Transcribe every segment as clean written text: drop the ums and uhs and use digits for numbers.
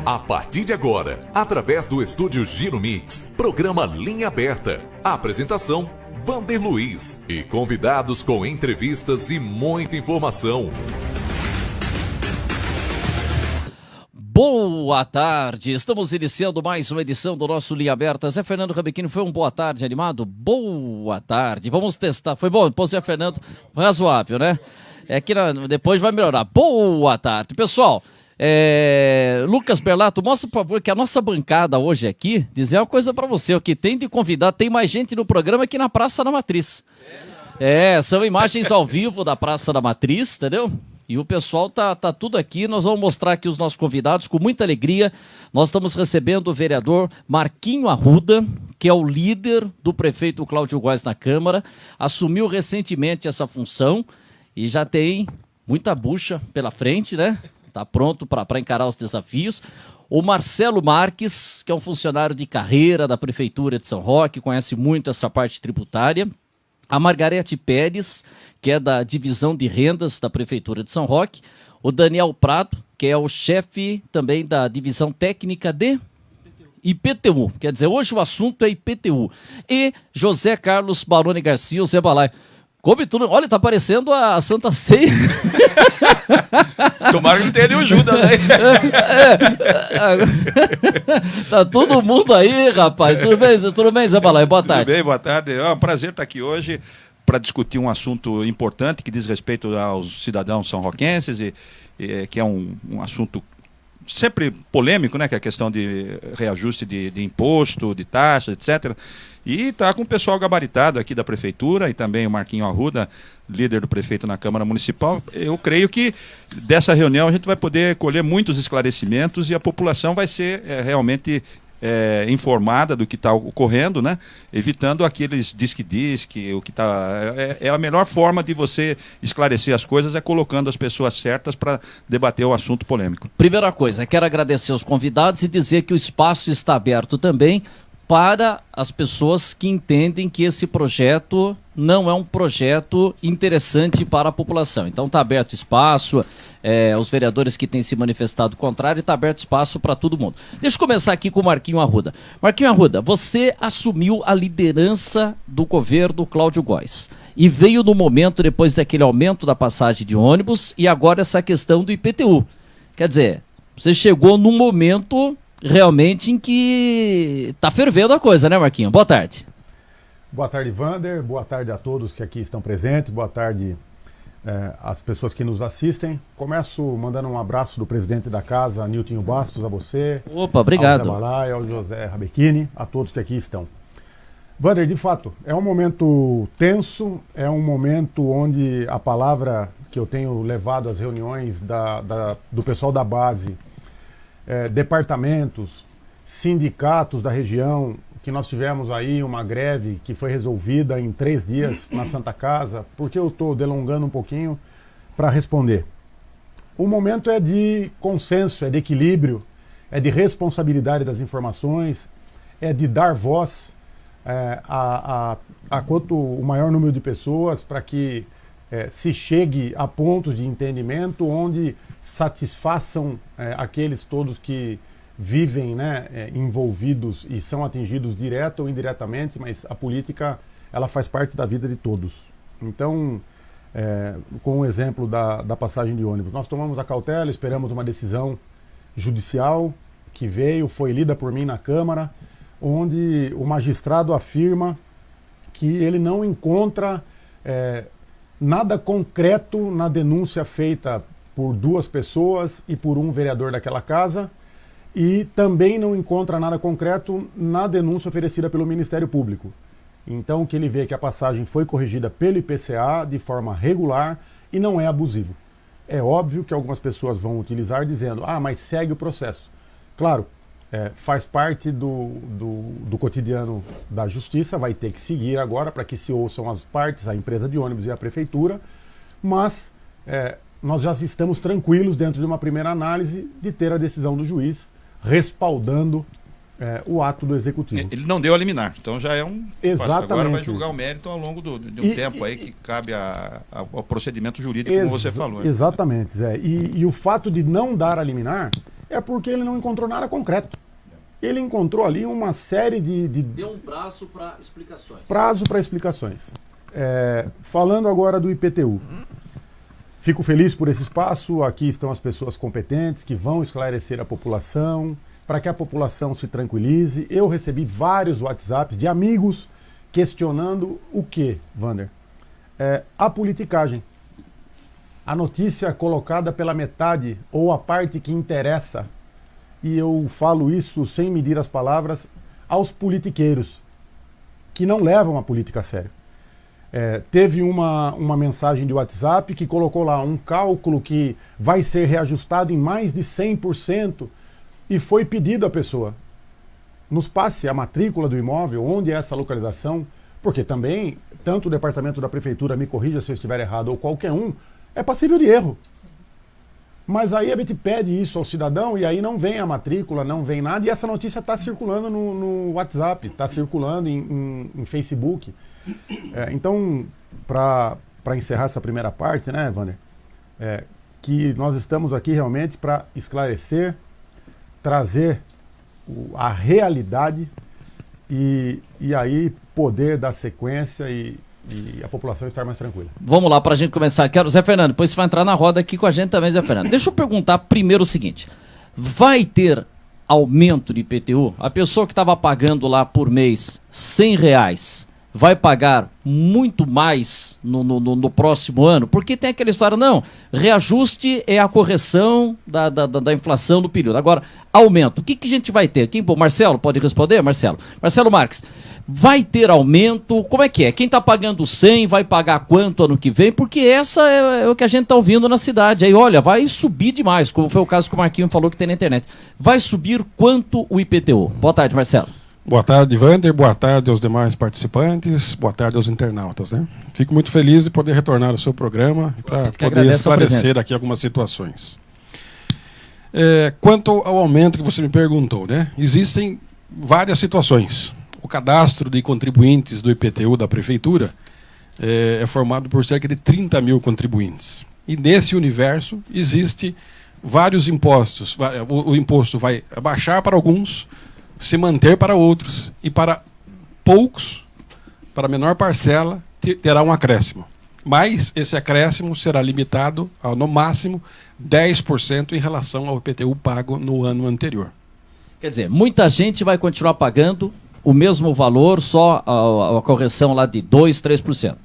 A partir de agora, através do estúdio Giro Mix, programa Linha Aberta. Apresentação, Vander Luiz. E convidados com entrevistas e muita informação. Boa tarde, estamos iniciando mais uma edição do nosso Linha Aberta. Zé Fernando Rabechini, foi um boa tarde animado? Boa tarde, vamos testar. Foi bom? Pô, Zé Fernando, razoável, né? É que depois vai melhorar. Boa tarde, pessoal. Lucas Berlato, mostra por favor que a nossa bancada hoje aqui, dizer uma coisa pra você, o que tem de convidado, tem mais gente no programa que na Praça da Matriz. São imagens ao vivo da Praça da Matriz, entendeu? E o pessoal tá tudo aqui, nós vamos mostrar aqui os nossos convidados com muita alegria. Nós estamos recebendo o vereador Marquinho Arruda, que é o líder do prefeito Cláudio Góes na Câmara, assumiu recentemente essa função e já tem muita bucha pela frente, né? Está pronto para encarar os desafios. O Marcelo Marques, que é um funcionário de carreira da Prefeitura de São Roque, conhece muito essa parte tributária. A Margarete Pérez, que é da Divisão de Rendas da Prefeitura de São Roque. O Daniel Prado, que é o chefe também da Divisão Técnica de IPTU. Quer dizer, hoje o assunto é IPTU. E José Carlos Baroni Garcia, o Zé Balai. Come tudo. Olha, tá parecendo a Santa Ceia. Tomara que não tenha nenhum Judas, né? Tá todo mundo aí, rapaz. Tudo bem, Zé Balai? Boa tarde. Tudo bem, boa tarde. É um prazer estar aqui hoje para discutir um assunto importante que diz respeito aos cidadãos são-roquenses e que é um assunto sempre polêmico, né? Que é a questão de reajuste de imposto, de taxas, etc. E está com o pessoal gabaritado aqui da Prefeitura e também o Marquinho Arruda, líder do prefeito na Câmara Municipal. Eu creio que dessa reunião a gente vai poder colher muitos esclarecimentos e a população vai ser realmente informada do que está ocorrendo, né? Evitando aqueles diz-que, o que está... É a melhor forma de você esclarecer as coisas é colocando as pessoas certas para debater o assunto polêmico. Primeira coisa, quero agradecer aos convidados e dizer que o espaço está aberto também para as pessoas que entendem que esse projeto não é um projeto interessante para a população. Então está aberto espaço, os vereadores que têm se manifestado contrário, está aberto espaço para todo mundo. Deixa eu começar aqui com o Marquinho Arruda. Marquinho Arruda, você assumiu a liderança do governo Cláudio Góes e veio no momento depois daquele aumento da passagem de ônibus e agora essa questão do IPTU. Quer dizer, você chegou num momento realmente em que tá fervendo a coisa, né, Marquinho? Boa tarde. Boa tarde, Vander. Boa tarde a todos que aqui estão presentes. Boa tarde às pessoas que nos assistem. Começo mandando um abraço do presidente da casa, Nilton Bastos, a você. Opa, obrigado. Ao Zé Balai, ao José Rabechini, a todos que aqui estão. Vander, de fato, é um momento tenso, é um momento onde a palavra que eu tenho levado às reuniões do pessoal da base, departamentos, sindicatos da região, que nós tivemos aí uma greve que foi resolvida em 3 dias na Santa Casa. Porque eu estou delongando um pouquinho para responder. O momento é de consenso, é de equilíbrio, é de responsabilidade das informações, é de dar voz a quanto o maior número de pessoas para que se chegue a pontos de entendimento onde satisfaçam aqueles todos que vivem, né, envolvidos e são atingidos direto ou indiretamente, mas a política ela faz parte da vida de todos. Então, com o exemplo da passagem de ônibus, nós tomamos a cautela, esperamos uma decisão judicial que foi lida por mim na Câmara, onde o magistrado afirma que ele não encontra nada concreto na denúncia feita por 2 pessoas e por um vereador daquela casa, e também não encontra nada concreto na denúncia oferecida pelo Ministério Público. Então o que ele vê é que a passagem foi corrigida pelo IPCA de forma regular e não é abusivo. É óbvio que algumas pessoas vão utilizar dizendo, mas segue o processo. Claro, faz parte do cotidiano da justiça, vai ter que seguir agora para que se ouçam as partes, a empresa de ônibus e a prefeitura, mas nós já estamos tranquilos dentro de uma primeira análise de ter a decisão do juiz respaldando o ato do executivo. Ele não deu a liminar, então já é um... Exatamente. Agora vai julgar o mérito ao longo de um tempo aí que cabe ao procedimento jurídico, como você falou. Exatamente, Zé. E o fato de não dar a liminar é porque ele não encontrou nada concreto. Ele encontrou ali uma série de Deu um prazo para explicações. prazo para explicações. Falando agora do IPTU. Fico feliz por esse espaço. Aqui estão as pessoas competentes que vão esclarecer a população, para que a população se tranquilize. Eu recebi vários WhatsApps de amigos questionando o que, Wander? A politicagem. A notícia colocada pela metade ou a parte que interessa, e eu falo isso sem medir as palavras, aos politiqueiros, que não levam a política a sério. Teve uma mensagem de WhatsApp que colocou lá um cálculo que vai ser reajustado em mais de 100%, e foi pedido à pessoa: nos passe a matrícula do imóvel, onde é essa localização, porque também, tanto o departamento da prefeitura, me corrija se eu estiver errado, ou qualquer um, é passível de erro. Sim. Mas aí a gente pede isso ao cidadão e aí não vem a matrícula, não vem nada, e essa notícia está circulando no WhatsApp, está circulando em Facebook. Então, para encerrar essa primeira parte, né, Wander, que nós estamos aqui realmente para esclarecer, trazer a realidade e aí poder dar sequência e a população estar mais tranquila. Vamos lá, para a gente começar. Zé Fernando, depois você vai entrar na roda aqui com a gente também, Zé Fernando. Deixa eu perguntar primeiro o seguinte: vai ter aumento de IPTU? A pessoa que estava pagando lá por mês R$100 vai pagar muito mais no próximo ano? Porque tem aquela história, não, reajuste é a correção da inflação do período. Agora, aumento, o que a gente vai ter? Marcelo, pode responder, Marcelo? Marcelo Marques, vai ter aumento? Como é que é? Quem está pagando 100 vai pagar quanto ano que vem? Porque essa é o que a gente está ouvindo na cidade. Aí, olha, vai subir demais, como foi o caso que o Marquinhos falou que tem na internet. Vai subir quanto o IPTU? Boa tarde, Marcelo. Boa tarde, Wander. Boa tarde aos demais participantes. Boa tarde aos internautas, né? Fico muito feliz de poder retornar ao seu programa para poder esclarecer aqui algumas situações. Quanto ao aumento que você me perguntou, né? Existem várias situações. O cadastro de contribuintes do IPTU da Prefeitura é formado por cerca de 30 mil contribuintes. E nesse universo existe vários impostos. O imposto vai abaixar para alguns, se manter para outros, e para poucos, para a menor parcela, terá um acréscimo. Mas esse acréscimo será limitado a, no máximo, 10% em relação ao IPTU pago no ano anterior. Quer dizer, muita gente vai continuar pagando o mesmo valor, só a correção lá de 2%, 3%.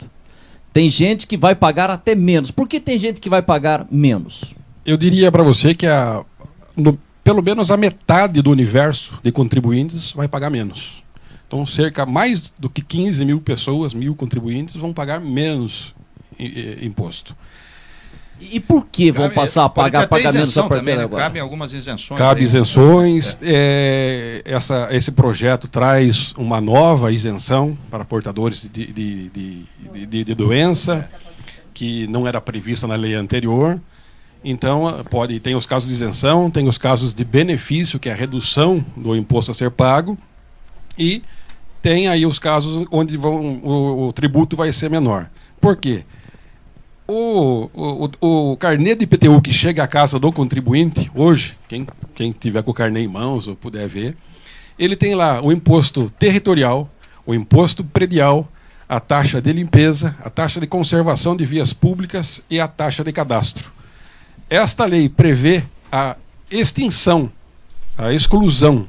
Tem gente que vai pagar até menos. Por que tem gente que vai pagar menos? Eu diria para você que pelo menos a metade do universo de contribuintes vai pagar menos. Então, mais do que 15 mil pessoas, 1.000 contribuintes, vão pagar menos imposto. E por que vão passar a pagar menos a partir de agora? Cabem algumas isenções. Cabe isenções. Esse projeto traz uma nova isenção para portadores de doença, que não era prevista na lei anterior. Então, tem os casos de isenção, tem os casos de benefício, que é a redução do imposto a ser pago, e tem aí os casos onde o tributo vai ser menor. Por quê? O carnê de IPTU que chega à casa do contribuinte, hoje, quem tiver com o carnê em mãos ou puder ver, ele tem lá o imposto territorial, o imposto predial, a taxa de limpeza, a taxa de conservação de vias públicas e a taxa de cadastro. Esta lei prevê a extinção, a exclusão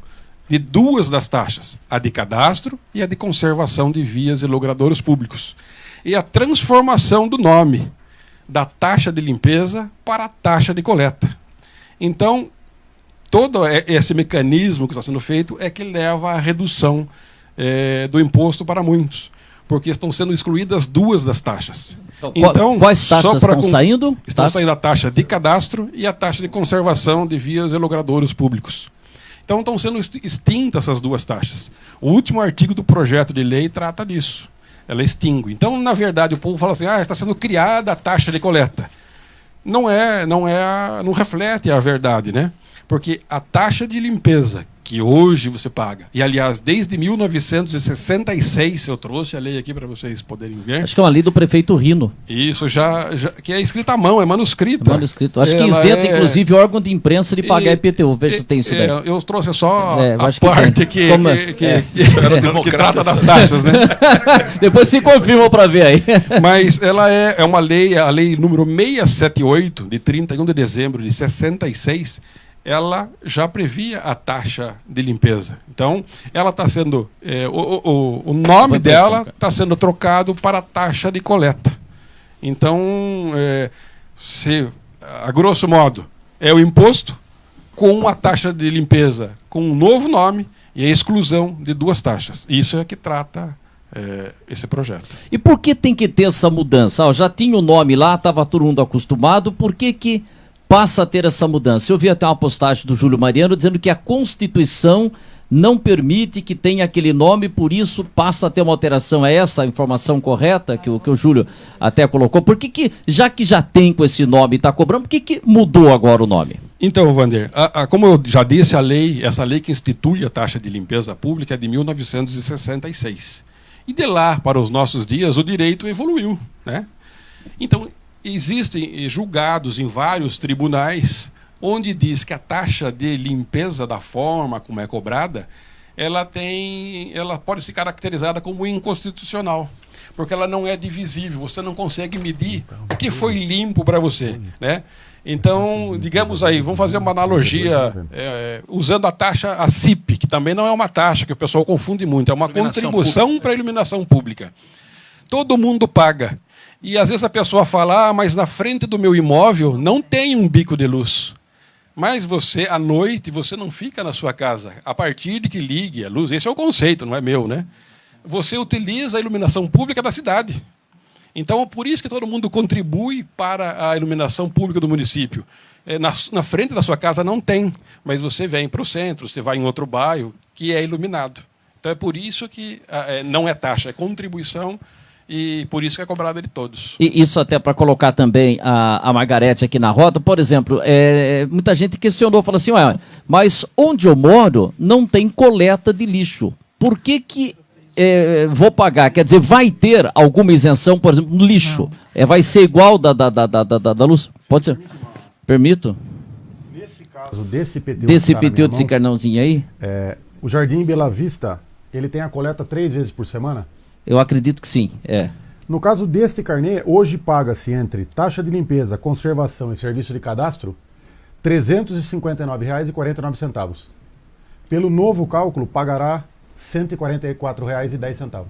de duas das taxas, a de cadastro e a de conservação de vias e logradouros públicos, e a transformação do nome da taxa de limpeza para a taxa de coleta. Então, todo esse mecanismo que está sendo feito é que leva à redução do imposto para muitos, porque estão sendo excluídas duas das taxas. Então, quais taxas estão saindo? Estão saindo a taxa de cadastro e a taxa de conservação de vias e logradouros públicos. Então estão sendo extintas essas duas taxas. O último artigo do projeto de lei trata disso. Ela extingue. Então, na verdade, o povo fala assim: está sendo criada a taxa de coleta. Não reflete a verdade, né? Porque a taxa de limpeza que hoje você paga. E, aliás, desde 1966, eu trouxe a lei aqui para vocês poderem ver. Acho que é uma lei do prefeito Rino. Isso, que é escrita à mão, é manuscrita. Acho que isenta, inclusive, órgão de imprensa de pagar IPTU. Veja se tem isso daí. Eu trouxe só a acho parte que trata das taxas, né? Depois se confirma para ver aí. Mas ela é uma lei, a lei número 678, de 31 de dezembro de 66, ela já previa a taxa de limpeza. Então, ela está sendo... o nome dela está sendo trocado para a taxa de coleta. Então, a grosso modo, é o imposto com a taxa de limpeza com um novo nome e a exclusão de duas taxas. Isso é que trata esse projeto. E por que tem que ter essa mudança? Já tinha o nome lá, estava todo mundo acostumado, por que passa a ter essa mudança? Eu vi até uma postagem do Júlio Mariano dizendo que a Constituição não permite que tenha aquele nome, por isso passa a ter uma alteração. É essa a informação correta que o Júlio até colocou? Por que já tem com esse nome e está cobrando, por que mudou agora o nome? Então, Wander, como eu já disse, essa lei que institui a taxa de limpeza pública é de 1966. E de lá para os nossos dias, o direito evoluiu, né? Então, existem julgados em vários tribunais onde diz que a taxa de limpeza, da forma como é cobrada, ela pode ser caracterizada como inconstitucional, porque ela não é divisível, você não consegue medir o que foi limpo para você, né? Então, digamos aí, vamos fazer uma analogia usando a taxa, a CIP, que também não é uma taxa, que o pessoal confunde muito, é uma contribuição para a iluminação pública. Todo mundo paga. E às vezes a pessoa fala, mas na frente do meu imóvel não tem um bico de luz. Mas você, à noite, você não fica na sua casa. A partir de que ligue a luz, esse é o conceito, não é meu, né? Você utiliza a iluminação pública da cidade. Então, é por isso que todo mundo contribui para a iluminação pública do município. Na frente da sua casa não tem, mas você vem para o centro, você vai em outro bairro que é iluminado. Então, é por isso que não é taxa, é contribuição, e por isso que é cobrada de todos. E isso até para colocar também a Margarete aqui na roda, por exemplo, muita gente questionou, falou assim, mas onde eu moro não tem coleta de lixo. Por que vou pagar? Quer dizer, vai ter alguma isenção, por exemplo, no lixo? Vai ser igual da luz? Pode ser? Permito? Nesse caso, desse IPTU, desse carnãozinho aí? O Jardim Bela Vista, ele tem a coleta 3 vezes por semana? Eu acredito que sim, No caso desse carnê, hoje paga-se entre taxa de limpeza, conservação e serviço de cadastro R$ 359,49. Pelo novo cálculo, pagará R$ 144,10.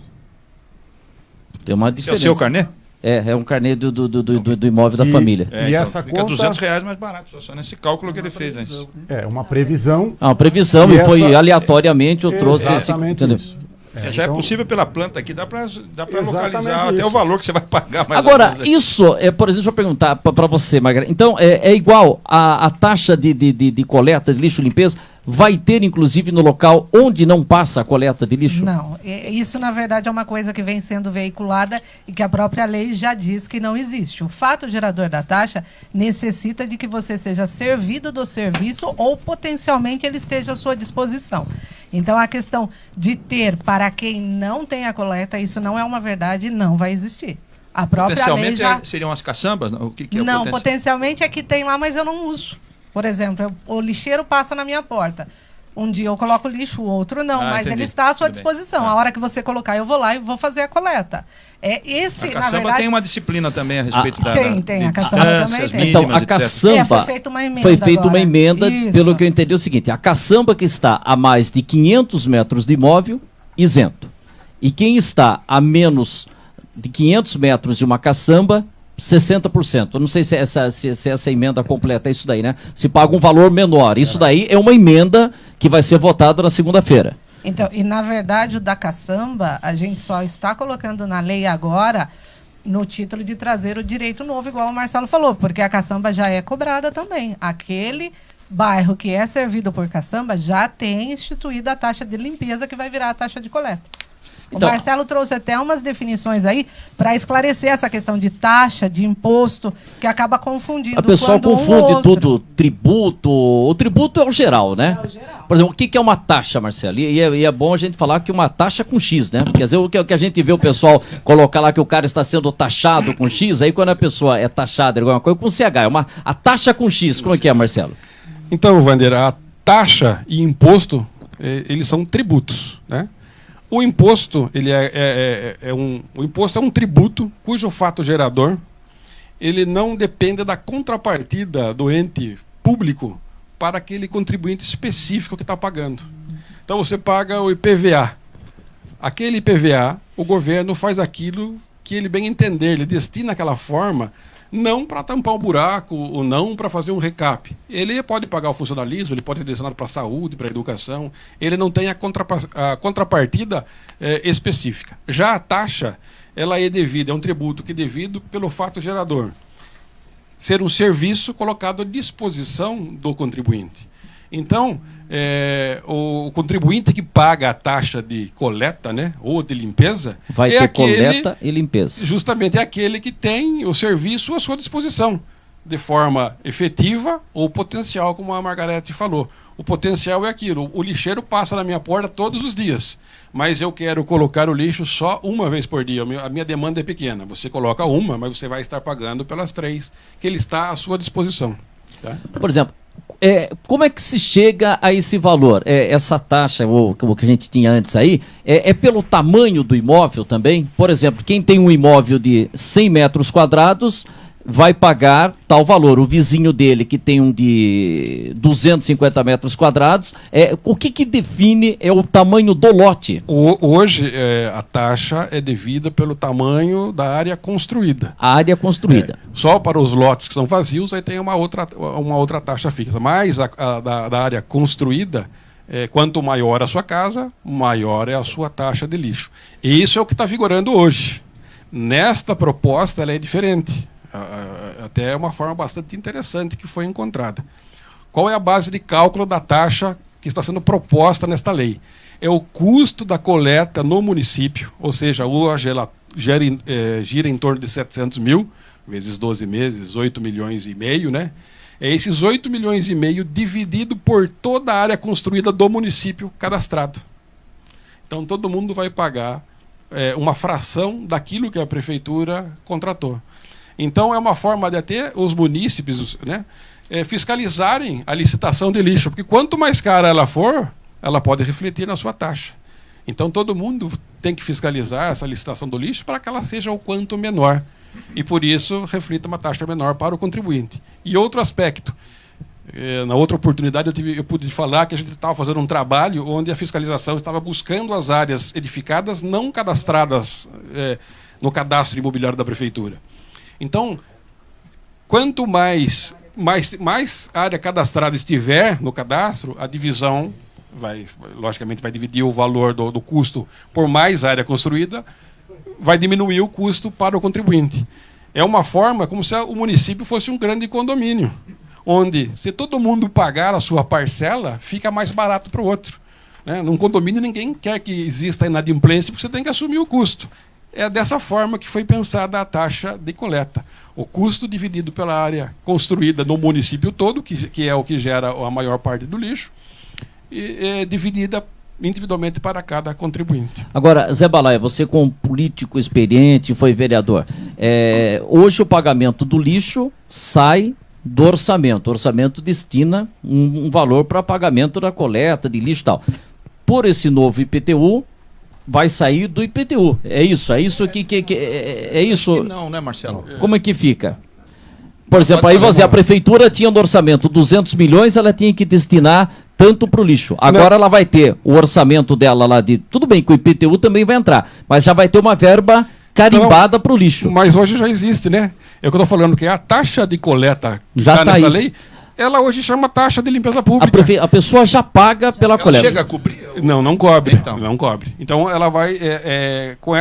Tem uma diferença. É o seu carnê? É um carnê do imóvel da família. E então, essa fica conta... R$ 200 mais barato, só nesse cálculo que ele fez antes. Uma previsão. Uma previsão, e foi aleatoriamente, eu trouxe esse... Isso. Já então... é possível pela planta aqui, dá para localizar até o valor que você vai pagar. Mais agora, isso, por exemplo, deixa eu perguntar para você, Margarida. Então, é igual a taxa de coleta de lixo e limpeza, vai ter, inclusive, no local onde não passa a coleta de lixo? Não, isso, na verdade, é uma coisa que vem sendo veiculada e que a própria lei já diz que não existe. O fato gerador da taxa necessita de que você seja servido do serviço ou, potencialmente, ele esteja à sua disposição. Então, a questão de ter para quem não tem a coleta, isso não é uma verdade e não vai existir. A própria lei já... seriam as caçambas? O que é não, potencialmente é que tem lá, mas eu não uso. Por exemplo, o lixeiro passa na minha porta. Um dia eu coloco lixo, o outro não, mas entendi. Ele está à sua disposição. A hora que você colocar, eu vou lá e vou fazer a coleta. A caçamba tem uma disciplina também a respeito da... Tem, a caçamba também tem. Então, a caçamba... foi feita uma emenda Isso. Pelo que eu entendi, é o seguinte, a caçamba que está a mais de 500 metros de imóvel, isento. E quem está a menos de 500 metros de uma caçamba, 60%. Eu não sei se essa emenda completa é isso daí, né? Se paga um valor menor. Isso daí é uma emenda que vai ser votada na segunda-feira. Então, e na verdade o da caçamba, a gente só está colocando na lei agora no título de trazer o direito novo, igual o Marcelo falou, porque a caçamba já é cobrada também. Aquele bairro que é servido por caçamba já tem instituída a taxa de limpeza que vai virar a taxa de coleta. Então, o Marcelo trouxe até umas definições aí para esclarecer essa questão de taxa, de imposto, que acaba confundindo. A pessoa confunde tudo, tributo. O tributo é o geral, né? É o geral. Por exemplo, o que é uma taxa, Marcelo? E é bom a gente falar que uma taxa com X, né? Quer dizer, o que a gente vê o pessoal colocar lá que o cara está sendo taxado com X, aí quando a pessoa é taxada de alguma coisa com CH, a taxa com X, como é que é, Marcelo? Então, Wander, a taxa e imposto, eles são tributos, né? O imposto, o imposto é um tributo cujo fato gerador, ele não depende da contrapartida do ente público para aquele contribuinte específico que está pagando. Então você paga o IPVA. Aquele IPVA, o governo faz aquilo que ele bem entender, ele destina aquela forma, não para tampar um buraco ou não para fazer um recap. Ele pode pagar o funcionalismo, ele pode ser destinado para a saúde, para a educação, ele não tem a contrapartida específica. Já a taxa, ela é devida, é um tributo que é devido pelo fato gerador. Ser um serviço colocado à disposição do contribuinte. Então, o contribuinte que paga a taxa de coleta, né, ou de limpeza... Vai ter coleta e limpeza. Justamente é aquele que tem o serviço à sua disposição, de forma efetiva ou potencial, como a Margarete falou. O potencial é aquilo, o lixeiro passa na minha porta todos os dias, mas eu quero colocar o lixo só uma vez por dia. A minha demanda é pequena. Você coloca uma, mas você vai estar pagando pelas 3 que ele está à sua disposição. Tá? Por exemplo, como é que se chega a esse valor? Essa taxa, o que a gente tinha antes aí, é pelo tamanho do imóvel também? Por exemplo, quem tem um imóvel de 100 metros quadrados vai pagar tal valor. O vizinho dele, que tem um de 250 metros quadrados, o que define o tamanho do lote? Hoje, a taxa é devida pelo tamanho da área construída. A área construída. Só para os lotes que são vazios, aí tem uma outra taxa fixa. Mas da área construída, quanto maior a sua casa, maior é a sua taxa de lixo. E isso é o que está vigorando hoje. Nesta proposta, ela é diferente. Até é uma forma bastante interessante que foi encontrada. Qual é a base de cálculo da taxa que está sendo proposta nesta lei? É o custo da coleta no município, ou seja, hoje ela gira em torno de 700 mil, vezes 12 meses, 8 milhões e meio, né? É esses 8 milhões e meio dividido por toda a área construída do município cadastrado. Então todo mundo vai pagar uma fração daquilo que a prefeitura contratou. Então é uma forma de até os munícipes, né, fiscalizarem a licitação de lixo, porque quanto mais cara ela for, ela pode refletir na sua taxa. Então todo mundo tem que fiscalizar essa licitação do lixo para que ela seja o quanto menor. E por isso reflita uma taxa menor para o contribuinte. E outro aspecto, na outra oportunidade eu pude falar que a gente estava fazendo um trabalho onde a fiscalização estava buscando as áreas edificadas não cadastradas no cadastro imobiliário da prefeitura. Então, quanto mais área cadastrada estiver no cadastro, a divisão logicamente vai dividir o valor do custo por mais área construída, vai diminuir o custo para o contribuinte. É uma forma como se o município fosse um grande condomínio, onde se todo mundo pagar a sua parcela, fica mais barato para o outro. Né? Num condomínio ninguém quer que exista inadimplência, porque você tem que assumir o custo. É dessa forma que foi pensada a taxa de coleta. O custo dividido pela área construída no município todo, que é o que gera a maior parte do lixo, e é dividida individualmente para cada contribuinte. Agora, Zé Balaia, você como político experiente, foi vereador, hoje o pagamento do lixo sai do orçamento. O orçamento destina um valor para pagamento da coleta de lixo e tal. Por esse novo IPTU, vai sair do IPTU. É isso que é isso. Acho que não, né, Marcelo? Como é que fica? Por exemplo, aí a prefeitura tinha no orçamento 200 milhões, ela tinha que destinar tanto para o lixo. Agora ela vai ter o orçamento dela lá de... Tudo bem que o IPTU também vai entrar, mas já vai ter uma verba carimbada para o lixo. Mas hoje já existe, né? É o que eu estou falando, que a taxa de coleta que já está nessa lei, ela hoje chama taxa de limpeza pública. A pessoa já paga pela coleta. Chega a cobrir? Não cobre. Então. Não cobre. Então ela vai, com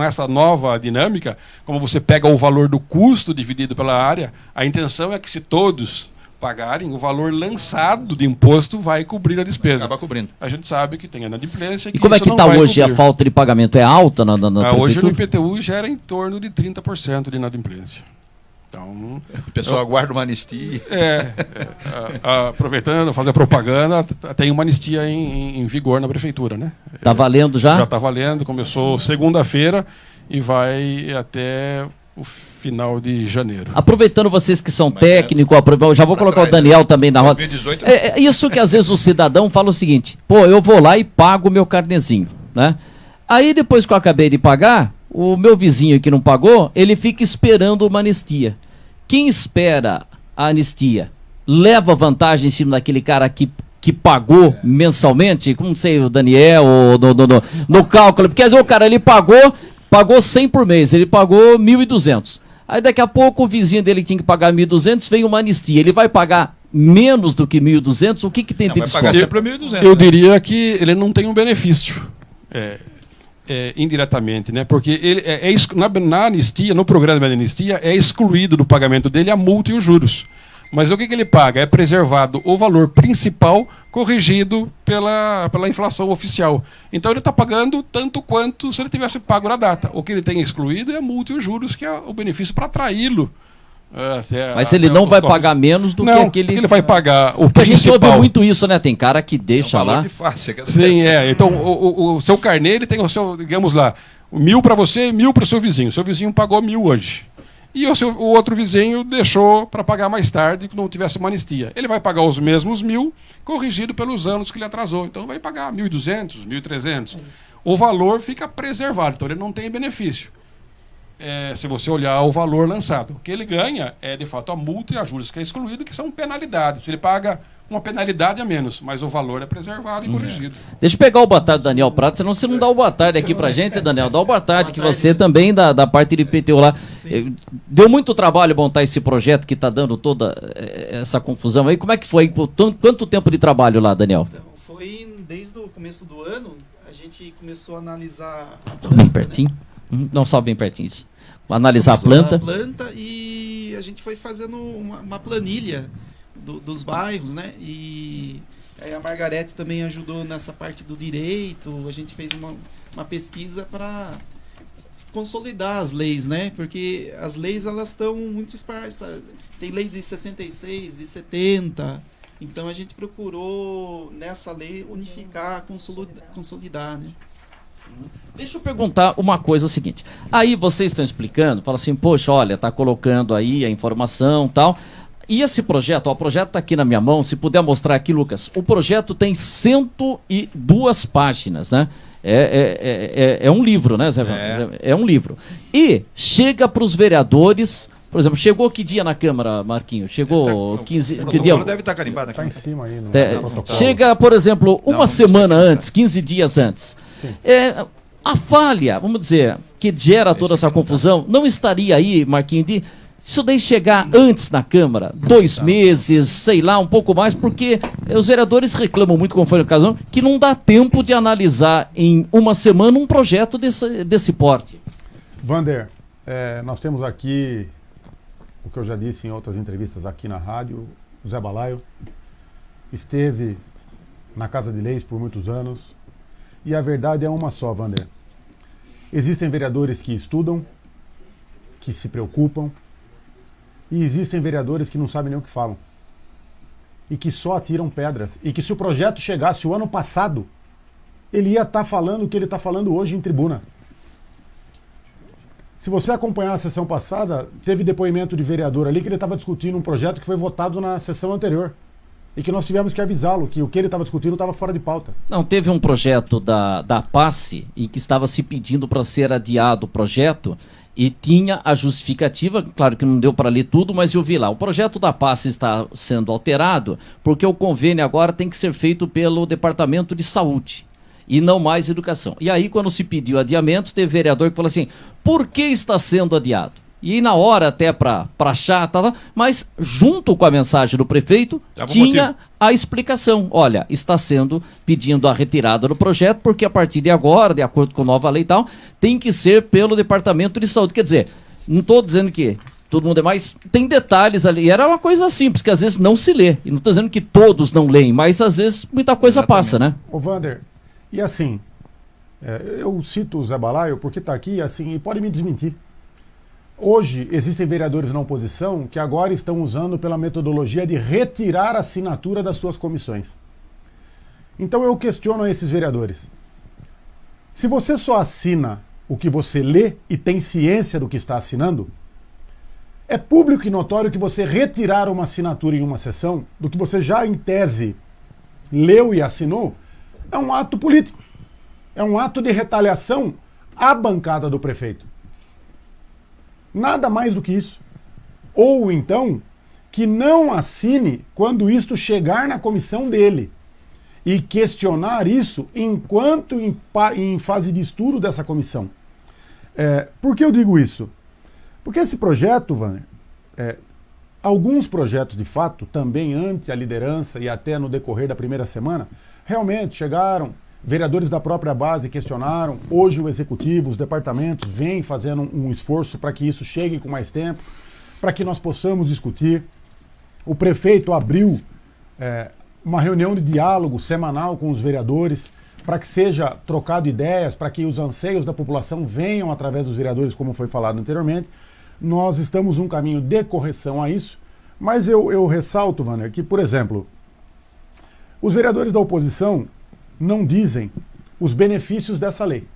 essa nova dinâmica, como você pega o valor do custo dividido pela área, a intenção é que se todos pagarem, o valor lançado de imposto vai cobrir a despesa. Acaba cobrindo. A gente sabe que tem inadimplência. E como é que está hoje a falta de pagamento? É alta na prefeitura? Hoje no IPTU gera em torno de 30% de inadimplência. Então, O pessoal aguarda uma anistia. aproveitando, fazer propaganda, tem uma anistia em vigor na prefeitura, né? Tá valendo já? Já está valendo, começou segunda-feira e vai até o final de janeiro. Aproveitando vocês que são técnicos, já vou colocar o Daniel também na roda. 2018, É isso que às vezes o cidadão fala o seguinte: pô, eu vou lá e pago o meu carnezinho, né? Aí depois que eu acabei de pagar, o meu vizinho que não pagou, ele fica esperando uma anistia. Quem espera a anistia leva vantagem em cima daquele cara que pagou mensalmente, como sei, o Daniel, ou no cálculo, porque às vezes o cara ele pagou 100 por mês, ele pagou 1.200. Aí daqui a pouco o vizinho dele que tinha que pagar 1.200, vem uma anistia, ele vai pagar menos do que 1.200, o que tem não, de vai pagar desconto? sempre 1.200. Eu né? diria que ele não tem um benefício. Indiretamente, né? Porque ele na anistia, no programa de anistia, é excluído do pagamento dele a multa e os juros. Mas o que ele paga? É preservado o valor principal corrigido pela inflação oficial. Então ele está pagando tanto quanto se ele tivesse pago na data. O que ele tem excluído é a multa e os juros, que é o benefício para atraí-lo. Mas ele não vai pagar menos do que aquele... ele vai pagar o Porque a gente principal. ouve muito isso, né? Tem cara que deixa É um valor lá... de face. Sim, Então, o seu carnê, ele tem o seu, digamos lá, 1.000 para você e 1.000 para o seu vizinho. O seu vizinho pagou 1.000 hoje. E o outro vizinho deixou para pagar mais tarde, que não tivesse uma anistia. Ele vai pagar os mesmos 1.000, corrigido pelos anos que ele atrasou. Então, vai pagar 1.200, 1.300. O valor fica preservado, então ele não tem benefício. Se você olhar o valor lançado. O que ele ganha é, de fato, a multa e a juros, que é excluído, que são penalidades. Ele paga uma penalidade a menos, mas o valor é preservado e corrigido. Deixa eu pegar o boa tarde do Daniel Prato, senão você não dá o boa tarde aqui pra gente, Daniel. Dá o boa tarde, que você também, da parte de IPTU lá. Deu muito trabalho montar esse projeto que tá dando toda essa confusão aí. Como é que foi? Quanto tempo de trabalho lá, Daniel? Então, foi desde o começo do ano, a gente começou a analisar a planta, Bem pertinho? Não, só bem pertinho isso. Analisar a planta. A planta e a gente foi fazendo uma planilha dos bairros, né? E aí a Margarete também ajudou nessa parte do direito. A gente fez uma pesquisa para consolidar as leis, né? Porque as leis elas estão muito esparsas. Tem lei de 66, de 70. Então a gente procurou nessa lei unificar, consolidar, né? Deixa eu perguntar uma coisa, o seguinte. Aí vocês estão explicando, fala assim, poxa, olha, tá colocando aí a informação e tal. E esse projeto, ó, o projeto tá aqui na minha mão, se puder mostrar aqui, Lucas. O projeto tem 102 páginas, né? É um livro, né, Zé? É um livro. E chega para os vereadores, por exemplo, chegou que dia na Câmara, Marquinhos? Chegou 15... Que dia? Deve estar carimbado aqui. Tá em cima aí. Chega, por exemplo, uma semana antes, 15 dias antes. A falha, vamos dizer, que gera toda essa confusão, não estaria aí, Marquinhos, de isso daí chegar antes na Câmara, 2 meses, sei lá, um pouco mais, porque os vereadores reclamam muito, como foi no caso, que não dá tempo de analisar em uma semana um projeto desse porte. Vander, nós temos aqui, o que eu já disse em outras entrevistas aqui na rádio, o Zé Balaio esteve na Casa de Leis por muitos anos, e a verdade é uma só, Vander. Existem vereadores que estudam, que se preocupam, e existem vereadores que não sabem nem o que falam. E que só atiram pedras. E que se o projeto chegasse o ano passado, ele ia estar falando o que ele está falando hoje em tribuna. Se você acompanhar a sessão passada, teve depoimento de vereador ali que ele estava discutindo um projeto que foi votado na sessão anterior. E que nós tivemos que avisá-lo que o que ele estava discutindo estava fora de pauta. Não, teve um projeto da PASSE em que estava se pedindo para ser adiado o projeto e tinha a justificativa, claro que não deu para ler tudo, mas eu vi lá, o projeto da PASSE está sendo alterado porque o convênio agora tem que ser feito pelo Departamento de Saúde e não mais Educação. E aí, quando se pediu adiamento, teve vereador que falou assim, por que está sendo adiado? E aí, na hora até para achar, mas junto com a mensagem do prefeito, tinha a explicação. Olha, está sendo pedindo a retirada do projeto, porque a partir de agora, de acordo com a nova lei e tal, tem que ser pelo Departamento de Saúde. Quer dizer, não estou dizendo que todo mundo é mais... Tem detalhes ali. Era uma coisa simples, que às vezes não se lê. E não estou dizendo que todos não leem, mas às vezes muita coisa passa, né? Ô, Vander, e assim, eu cito o Zé Balaio porque está aqui, assim, e pode me desmentir. Hoje existem vereadores na oposição que agora estão usando pela metodologia de retirar a assinatura das suas comissões. Então eu questiono a esses vereadores. Se você só assina o que você lê e tem ciência do que está assinando, é público e notório que você retirar uma assinatura em uma sessão do que você já em tese leu e assinou é um ato político. É um ato de retaliação à bancada do prefeito. Nada mais do que isso. Ou então, que não assine quando isto chegar na comissão dele e questionar isso enquanto em fase de estudo dessa comissão. Por que eu digo isso? Porque esse projeto, Wander, alguns projetos de fato, também ante a liderança e até no decorrer da primeira semana, realmente chegaram, vereadores da própria base questionaram, hoje o executivo, os departamentos vêm fazendo um esforço para que isso chegue com mais tempo, para que nós possamos discutir. O prefeito abriu uma reunião de diálogo semanal com os vereadores, para que seja trocado ideias, para que os anseios da população venham através dos vereadores, como foi falado anteriormente. Nós estamos num caminho de correção a isso, mas eu ressalto, Wander, que, por exemplo, os vereadores da oposição não dizem os benefícios dessa lei.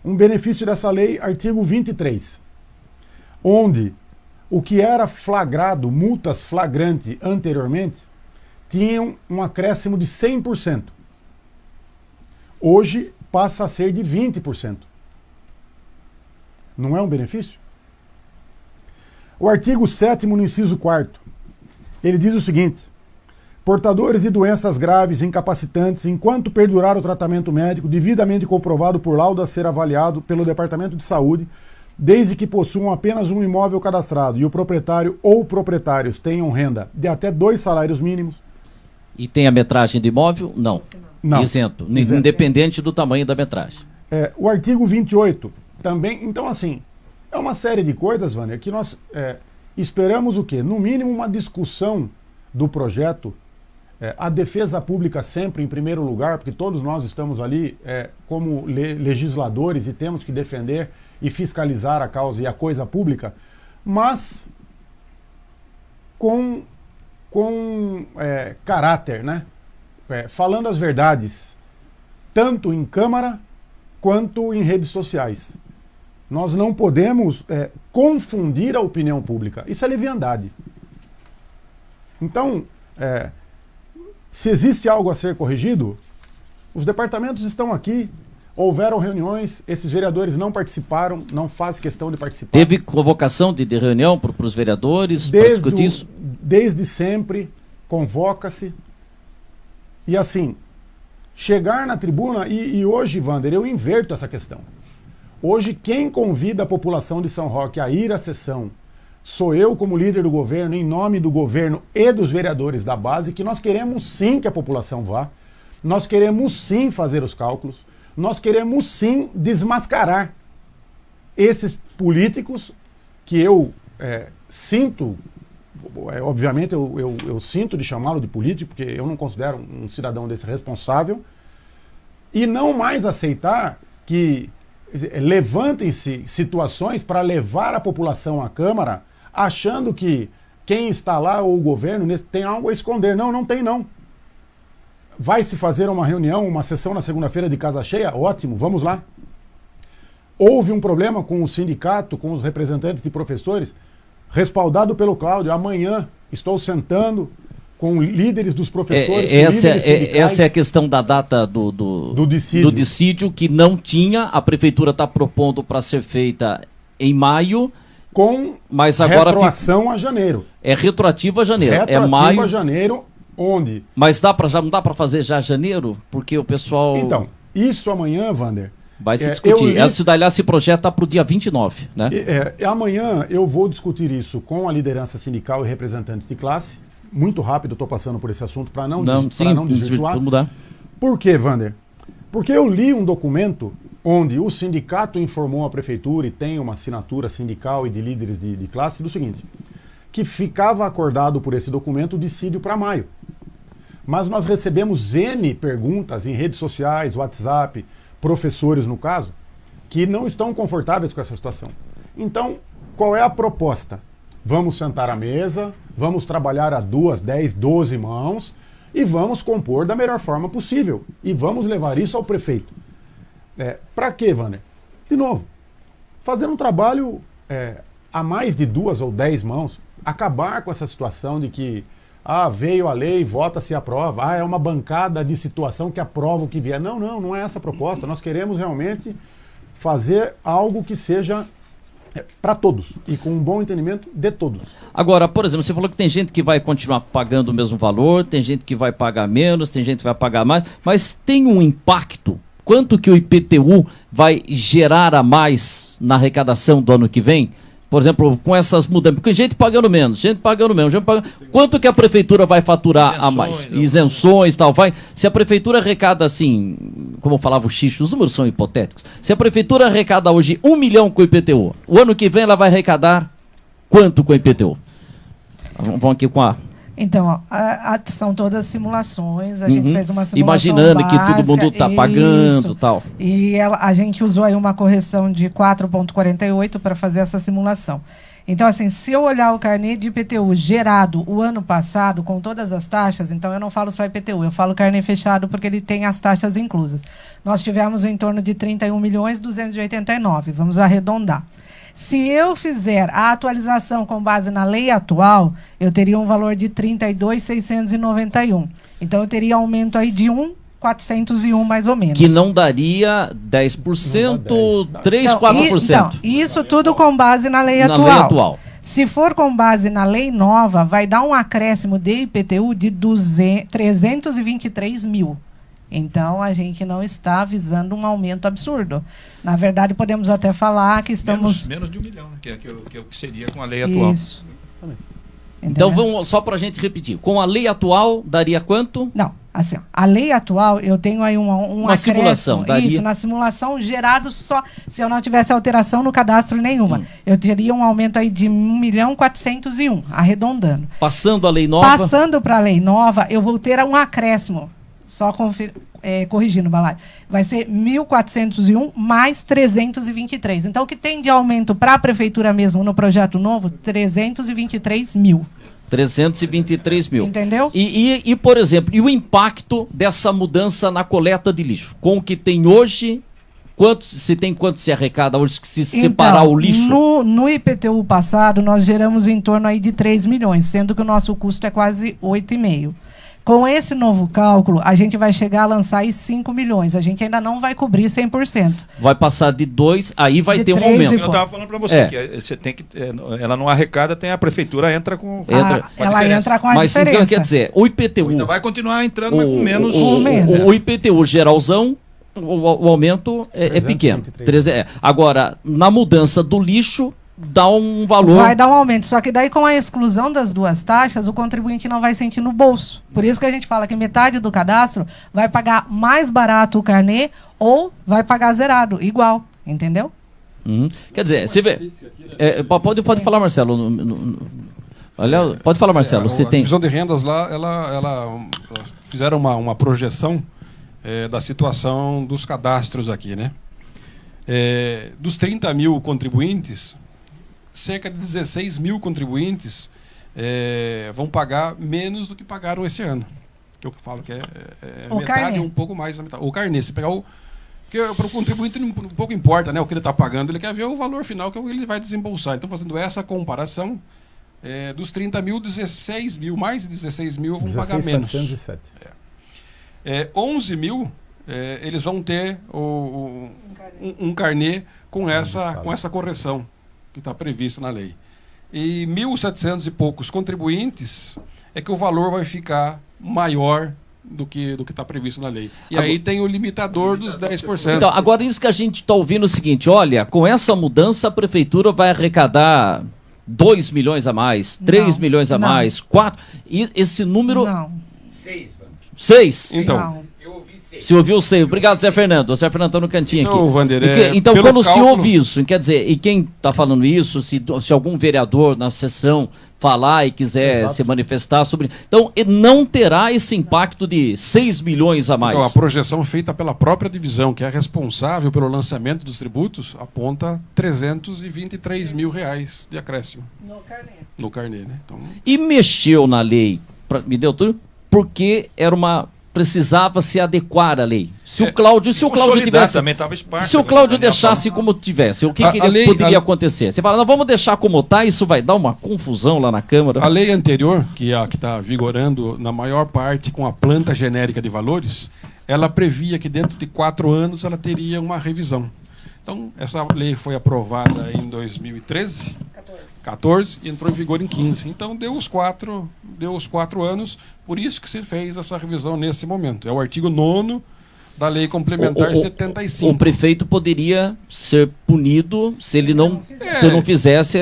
Um benefício dessa lei, artigo 23, onde o que era flagrado, multas flagrante anteriormente, tinham um acréscimo de 100%. Hoje passa a ser de 20%. Não é um benefício? O artigo 7º, no inciso 4º, ele diz o seguinte: portadores de doenças graves e incapacitantes, enquanto perdurar o tratamento médico devidamente comprovado por laudo a ser avaliado pelo Departamento de Saúde, desde que possuam apenas um imóvel cadastrado e o proprietário ou proprietários tenham renda de até 2 salários mínimos. E tem a metragem do imóvel? Não. Não. Isento, independente do tamanho da metragem. O artigo 28 também. Então, assim, é uma série de coisas, Wander, que nós esperamos o quê? No mínimo uma discussão do projeto, a defesa pública sempre em primeiro lugar, porque todos nós estamos ali como legisladores e temos que defender e fiscalizar a causa e a coisa pública, mas com caráter, né? Falando as verdades, tanto em Câmara quanto em redes sociais. Nós não podemos confundir a opinião pública. Isso é leviandade. Então, se existe algo a ser corrigido, os departamentos estão aqui, houveram reuniões, esses vereadores não participaram, não faz questão de participar. Teve convocação de reunião para os vereadores para discutir isso? Desde sempre, convoca-se. E assim, chegar na tribuna, e hoje, Wander, eu inverto essa questão. Hoje, quem convida a população de São Roque a ir à sessão sou eu como líder do governo, em nome do governo e dos vereadores da base, que nós queremos sim que a população vá, nós queremos sim fazer os cálculos, nós queremos sim desmascarar esses políticos que eu sinto, obviamente eu sinto de chamá-lo de político, porque eu não considero um cidadão desse responsável, e não mais aceitar que levantem-se situações para levar a população à Câmara achando que quem está lá ou o governo tem algo a esconder. Não, não tem não. Vai se fazer uma reunião, uma sessão na segunda-feira de casa cheia? Ótimo, vamos lá. Houve um problema com o sindicato, com os representantes de professores, respaldado pelo Cláudio. Amanhã estou sentando com líderes dos professores. Essa é a questão da data do dissídio, que não tinha. A prefeitura está propondo para ser feita em maio. Mas agora retroação a janeiro. É retroativa a janeiro. Retroativa maio. A janeiro, onde? Mas não dá para fazer já janeiro? Porque o pessoal... Então, isso amanhã, Wander... Vai se discutir. Esse projeto está para o dia 29, né? Amanhã eu vou discutir isso com a liderança sindical e representantes de classe. Muito rápido, estou passando por esse assunto para não desvirtuar. Mudar. Por quê, Wander? Porque eu li um documento onde o sindicato informou a prefeitura, e tem uma assinatura sindical e de líderes de classe, do seguinte, que ficava acordado por esse documento o dissídio para maio. Mas nós recebemos N perguntas em redes sociais, WhatsApp, professores no caso, que não estão confortáveis com essa situação. Então, qual é a proposta? Vamos sentar à mesa, vamos trabalhar a 2, 10, 12 mãos e vamos compor da melhor forma possível. E vamos levar isso ao prefeito. Para quê, Wander? De novo, fazer um trabalho a mais de 2 ou 10 mãos, acabar com essa situação de que veio a lei, vota-se e aprova. É uma bancada de situação que aprova o que vier. Não é essa a proposta. Nós queremos realmente fazer algo que seja para todos e com um bom entendimento de todos. Agora, por exemplo, você falou que tem gente que vai continuar pagando o mesmo valor, tem gente que vai pagar menos, tem gente que vai pagar mais, mas tem um impacto? Quanto que o IPTU vai gerar a mais na arrecadação do ano que vem? Por exemplo, com essas mudanças, porque gente pagando menos, gente pagando menos, quanto que a prefeitura vai faturar a mais? Isenções e tal, se a prefeitura arrecada assim, como falava o Xixo, os números são hipotéticos, se a prefeitura arrecada hoje 1 milhão com o IPTU, o ano que vem ela vai arrecadar quanto com o IPTU? Vamos aqui com a... Então, são todas simulações, a gente fez uma simulação imaginando básica, que todo mundo está pagando e tal. E a gente usou aí uma correção de 4,48 para fazer essa simulação. Então, assim, se eu olhar o carnê de IPTU gerado o ano passado, com todas as taxas, então eu não falo só IPTU, eu falo carnê fechado porque ele tem as taxas inclusas. Nós tivemos em torno de 31.289.000, vamos arredondar. Se eu fizer a atualização com base na lei atual, eu teria um valor de 32.691. Então, eu teria aumento aí de 1.401, mais ou menos. Que não daria 10%, 3, então, 4%. Então, isso tudo com base na lei atual. Na lei atual. Se for com base na lei nova, vai dar um acréscimo de IPTU de 323 mil. Então, a gente não está visando um aumento absurdo. Na verdade, podemos até falar que estamos... Menos de 1 milhão, né? que é o que seria com a lei atual. Isso. Então, vamos só para a gente repetir. Com a lei atual, daria quanto? Não, assim, a lei atual, eu tenho aí uma simulação. Daria... Isso, na simulação gerado só, se eu não tivesse alteração no cadastro nenhuma. Eu teria um aumento aí de 1.401.000, arredondando. Passando a lei nova? Passando para a lei nova, eu vou ter um acréscimo. Só corrigindo, Balai. Vai ser 1.401 mais 323. Então, o que tem de aumento para a prefeitura mesmo no projeto novo? 323 mil. 323 mil. Entendeu? E, por exemplo, e o impacto dessa mudança na coleta de lixo? Com o que tem hoje, quanto se arrecada hoje se separar o lixo? No IPTU passado, nós geramos em torno aí de 3 milhões, sendo que o nosso custo é quase 8,5. Com esse novo cálculo, a gente vai chegar a lançar aí 5 milhões. A gente ainda não vai cobrir 100%. Vai passar de 2, aí vai ter um aumento. Eu estava falando para você que você tem que... ela não arrecada, a prefeitura entra com ela entra com a Mas diferença. Então, quer dizer, o IPTU... Ainda vai continuar entrando, mas com menos... O IPTU geralzão, o aumento é pequeno. Agora, na mudança do lixo... dá um valor... Vai dar um aumento, só que daí com a exclusão das duas taxas, o contribuinte não vai sentir no bolso. Por isso que a gente fala que metade do cadastro vai pagar mais barato o carnê ou vai pagar zerado, igual, entendeu? Quer dizer, você vê... pode falar, Marcelo. Pode falar, Marcelo. Você a tem... divisão de rendas lá, ela fizeram uma projeção da situação dos cadastros aqui, né? Dos 30 mil contribuintes... cerca de 16 mil contribuintes vão pagar menos do que pagaram esse ano. Que eu falo que é metade, um pouco mais da metade. O carnê, se pegar porque para o contribuinte um pouco importa, né, o que ele está pagando, ele quer ver o valor final que ele vai desembolsar. Então, fazendo essa comparação, dos 30 mil, 16 mil, mais de 16 mil vão pagar menos. 16.707. 11 mil, eles vão ter um carnê com essa correção que está prevista na lei. E 1.700 e poucos contribuintes é que o valor vai ficar maior do que está previsto na lei. E aí tem o limitador dos 10%. Então, agora isso que a gente está ouvindo é o seguinte, olha, com essa mudança a prefeitura vai arrecadar 2 milhões a mais, 3 milhões a mais, 4... E esse número... Não. 6? Então... Não. Se ouviu, sei. Obrigado, Zé Fernando. O Zé Fernando está no cantinho aqui. Então, Wander, então quando se ouve isso, quer dizer, e quem está falando isso, se algum vereador na sessão falar e quiser Exato. se manifestar sobre... Então, não terá esse impacto de 6 milhões a mais. Então, a projeção feita pela própria divisão, que é responsável pelo lançamento dos tributos, aponta 323 mil reais de acréscimo no carnê. Né? Então, E mexeu na lei, me deu tudo, porque precisava se adequar à lei. Se o Cláudio tivesse... também estava esparso. Se o Cláudio deixasse como tivesse, o que poderia acontecer? Você fala, não, vamos deixar como está, isso vai dar uma confusão lá na Câmara. a lei anterior, que é a que está vigorando na maior parte com a planta genérica de valores, ela previa que dentro de 4 anos ela teria uma revisão. Então, essa lei foi aprovada em 2013, 14 e entrou em vigor em 15. Então, deu os 4 anos, por isso que se fez essa revisão nesse momento. É o artigo 9º da Lei Complementar 75. O prefeito poderia ser punido se ele não fizesse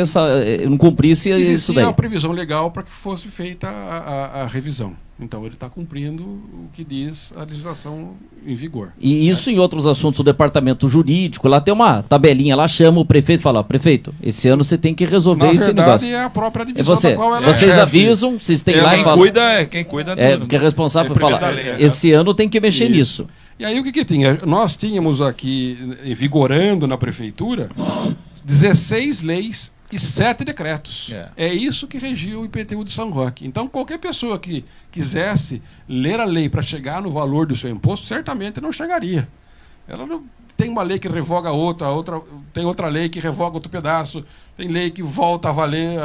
não cumprisse isso Existia daí. a previsão legal para que fosse feita a revisão. Então, ele está cumprindo o que diz a legislação em vigor. E isso em outros assuntos, o departamento jurídico, lá tem uma tabelinha, lá chama o prefeito e fala, prefeito, esse ano você tem que resolver Na esse verdade, negócio. é a própria É divisão você, da qual ela vocês chefe. avisam, vocês têm lá e Quem falam. cuida Porque é responsável por primeiro falar, da lei, esse ano tem que mexer Isso. nisso. E aí o que tinha? Nós tínhamos aqui, vigorando na prefeitura, 16 leis e 7 decretos. É isso que regia o IPTU de São Roque. Então, qualquer pessoa que quisesse ler a lei para chegar no valor do seu imposto, certamente não chegaria. Ela não tem uma lei que revoga outra, tem outra lei que revoga outro pedaço, tem lei que volta a valer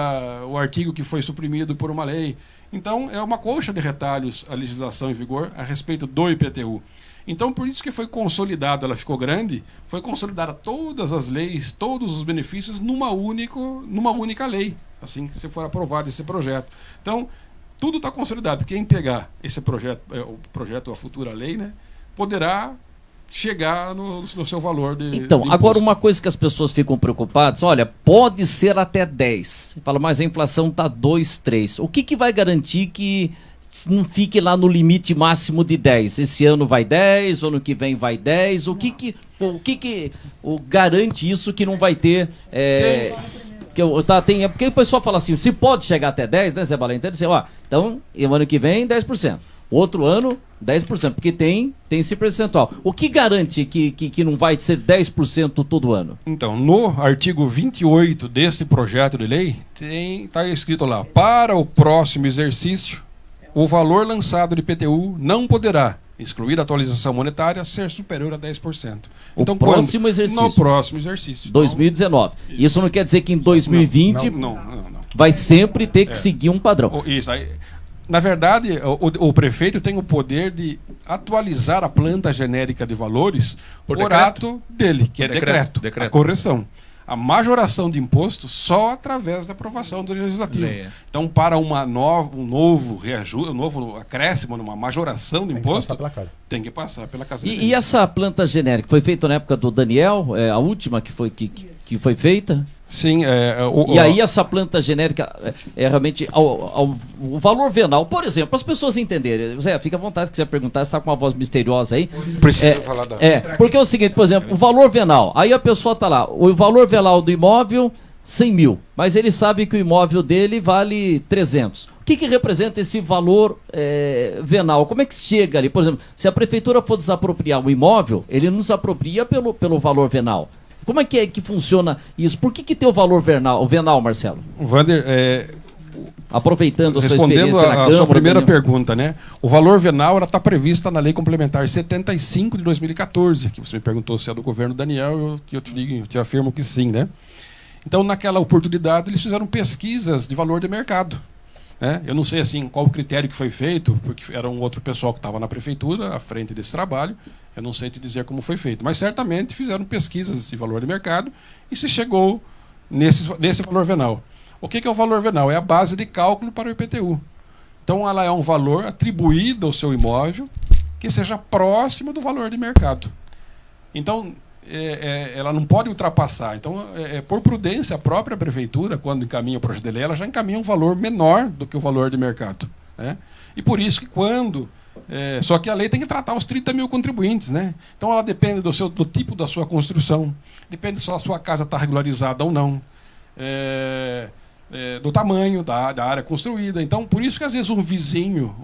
o artigo que foi suprimido por uma lei. Então, é uma coxa de retalhos a legislação em vigor a respeito do IPTU. Então, por isso que foi consolidada, ela ficou grande, foi consolidada todas as leis, todos os benefícios numa única lei, assim que se for aprovado esse projeto. Então, tudo está consolidado. Quem pegar esse projeto, o projeto, a futura lei, né, poderá chegar no seu valor de Então, de agora imposto. uma coisa que as pessoas ficam preocupadas, olha, pode ser até 10. Fala, mas a inflação está 2, 3. O que vai garantir que não fique lá no limite máximo de 10? Esse ano vai 10, ano que vem vai 10. O que garante isso que não vai ter... porque o pessoal fala assim, se pode chegar até 10, né, Zé Balém? Então, o ano que vem, 10%. Outro ano, 10%, porque tem esse percentual. O que garante que não vai ser 10% todo ano? Então, no artigo 28 desse projeto de lei, está escrito lá, para o próximo exercício, o valor lançado de IPTU não poderá, excluir a atualização monetária, ser superior a 10%. Então, No próximo exercício. No próximo exercício. 2019. Isso não quer dizer que em 2020 Não. vai sempre ter que seguir um padrão. Isso aí. Na verdade, o prefeito tem o poder de atualizar a planta genérica de valores Por por decreto? ato dele, que é decreto, a correção. A majoração de imposto só através da aprovação do legislativo. Lei. Então, para um novo reajuste, um novo acréscimo, uma majoração de imposto, tem que passar pela Casa E essa planta genérica foi feita na época do Daniel, a última que foi feita? Sim, E aí essa planta genérica realmente o valor venal, por exemplo, para as pessoas entenderem, Zé, fica à vontade se quiser perguntar, você está com uma voz misteriosa aí. Precisa falar da... Porque é o seguinte, por exemplo, o valor venal, aí a pessoa está lá, o valor venal do imóvel, 100 mil, mas ele sabe que o imóvel dele vale 300. O que representa esse valor venal? Como é que chega ali? Por exemplo, se a prefeitura for desapropriar o imóvel, ele não desapropria pelo valor venal. Como é que funciona isso? Por que tem o valor venal, Marcelo? Vander, Aproveitando a sua respondendo experiência na Câmara... a sua primeira Daniel. pergunta, né? O valor venal está prevista na Lei Complementar 75 de 2014, que você me perguntou se é do governo Daniel, eu te afirmo que sim, né? Então, naquela oportunidade, eles fizeram pesquisas de valor de mercado. Né? Eu não sei assim qual o critério que foi feito, porque era um outro pessoal que estava na prefeitura, à frente desse trabalho. Eu não sei te dizer como foi feito, mas certamente fizeram pesquisas de valor de mercado e se chegou nesse valor venal. O que é o valor venal? É a base de cálculo para o IPTU. Então, ela é um valor atribuído ao seu imóvel que seja próximo do valor de mercado. Então, ela não pode ultrapassar. Então, por prudência, a própria prefeitura, quando encaminha o projeto de lei, ela já encaminha um valor menor do que o valor de mercado. Né? E por isso que só que a lei tem que tratar os 30 mil contribuintes. Né? Então, ela depende do tipo da sua construção, depende se a sua casa está regularizada ou não. do tamanho da área construída. Então, por isso que às vezes um vizinho,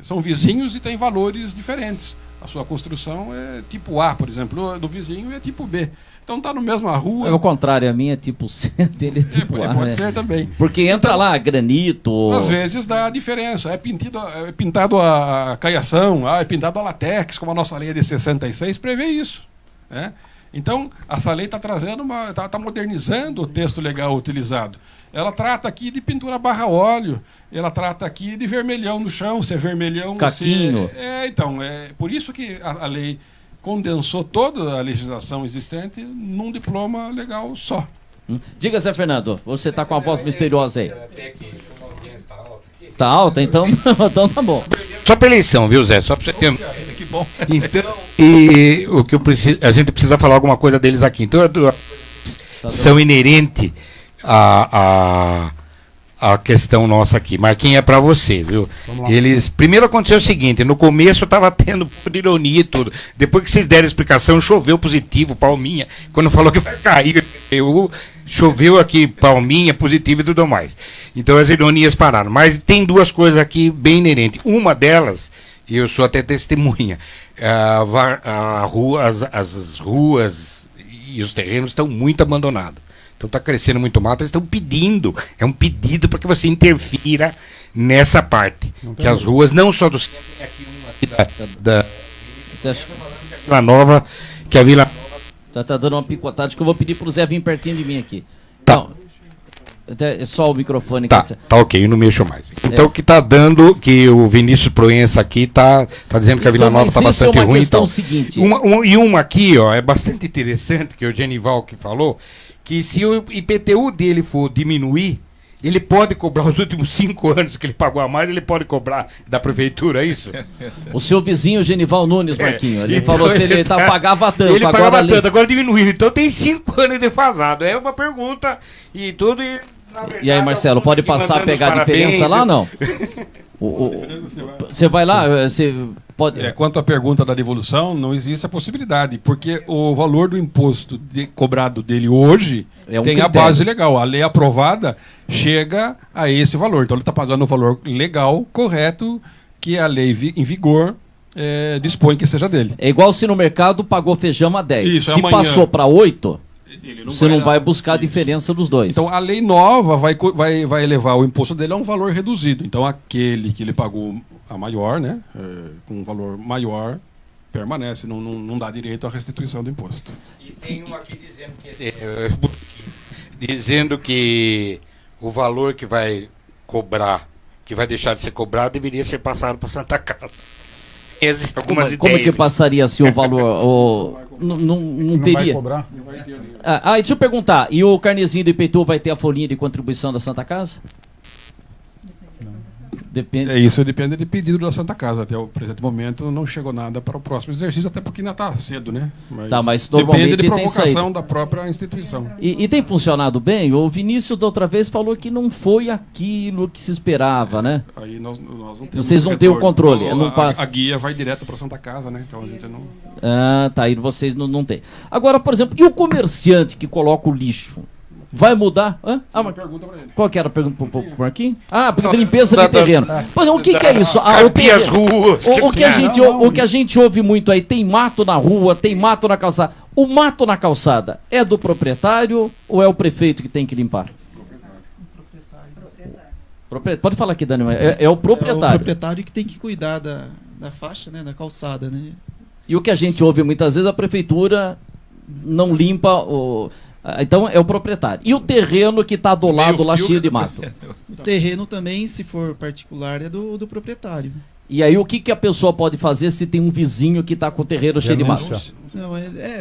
são vizinhos e tem valores diferentes. A sua construção é tipo A, por exemplo, do vizinho é tipo B. Então está no mesma rua. É o contrário, a minha é tipo C, dele é tipo A. Pode né? ser também. Porque entra lá granito. Às vezes dá diferença. É pintado a caiação, é pintado a latex, como a nossa lei é de 66 prevê isso. Né? Então, essa lei está trazendo está modernizando o texto legal utilizado. Ela trata aqui de pintura barra óleo, ela trata aqui de vermelhão no chão, se é vermelhão... Caquinho. Então, é por isso que a lei condensou toda a legislação existente num diploma legal só. Diga, Zé Fernando, você está com a voz misteriosa aí. Tá alta? Então, então tá bom. Só para eleição, viu, Zé? Só para você ter... Que bom. Então, e o que eu preciso, a gente precisa falar alguma coisa deles aqui. Então, são inerentes à questão nossa aqui. Marquinhos, é para você, viu? Primeiro aconteceu o seguinte, no começo estava tendo por ironia e tudo. Depois que vocês deram a explicação, choveu positivo, palminha. Quando falou que vai cair, choveu aqui palminha, positivo e tudo mais. Então as ironias pararam. Mas tem duas coisas aqui bem inerentes. Uma delas, e eu sou até testemunha, as ruas e os terrenos estão muito abandonados. Então está crescendo muito mato, eles estão pedindo, é um pedido para que você interfira nessa parte. Que as ruas, não só do centro, tem aqui uma aqui da Vila Nova, que a Vila Tá dando uma picotada que eu vou pedir pro Zé vir pertinho de mim aqui. Tá. É só o microfone. Tá ok, eu não mexo mais. Então o que tá dando, que o Vinícius Proença aqui tá dizendo que a Vila Nova tá bastante ruim. Então, seguinte. Uma aqui, ó, é bastante interessante, que o Genival que falou, que se o IPTU dele for diminuir, ele pode cobrar os últimos 5 anos que ele pagou a mais, ele pode cobrar da prefeitura, é isso? O seu vizinho, Genival Nunes, Marquinho, ele então falou se ele pagava tanto. Ele pagava tanto, agora diminuiu. Então tem 5 anos defasado. É uma pergunta e tudo. E aí, Marcelo, pode passar a pegar a diferença lá ou não? Você vai lá, você pode... Quanto à pergunta da devolução, não existe a possibilidade, porque o valor do imposto cobrado dele hoje tem critério. A base legal. A lei aprovada chega a esse valor. Então ele está pagando o valor legal, correto, que a lei em vigor dispõe que seja dele. É igual se no mercado pagou feijão a 10. Isso, se amanhã passou para 8... Você não vai buscar a diferença dos dois. Então a lei nova vai elevar o imposto dele a um valor reduzido. Então aquele que ele pagou a maior, né, com um valor maior, permanece, não dá direito à restituição do imposto. E tem um aqui dizendo que o valor que vai cobrar, que vai deixar de ser cobrado, deveria ser passado para Santa Casa. Como que passaria se o valor não teria? Vai cobrar? Deixa eu perguntar, e o carnezinho do IPTU vai ter a folhinha de contribuição da Santa Casa? Depende. Isso depende de pedido da Santa Casa. Até o presente momento não chegou nada para o próximo exercício, até porque ainda está cedo, né? Mas normalmente depende de tem provocação saído. da própria instituição. E tem funcionado bem? O Vinícius da outra vez falou que não foi aquilo que se esperava, né? Aí nós não temos Vocês não têm o controle. Não passa. A guia vai direto para Santa Casa, né? Então a gente não... Aí vocês não têm. Agora, por exemplo, e o comerciante que coloca o lixo? Vai mudar? Uma pergunta para ele. Qual que era a pergunta pro Marquinhos? Porque de limpeza de terreno. Pois é, o que é isso? As ruas. O que a gente ouve muito aí, tem mato na rua, tem mato na calçada. O mato na calçada é do proprietário ou é o prefeito que tem que limpar? Proprietário. Pode falar aqui, Daniel. É o proprietário. É o proprietário que tem que cuidar da faixa, né, da calçada, né? E o que a gente ouve muitas vezes, a prefeitura não limpa Então é o proprietário. E o terreno que está do lado lá cheio de mato? O terreno também, se for particular, é do proprietário. E aí o que a pessoa pode fazer se tem um vizinho que está com o terreiro cheio de mato? Não,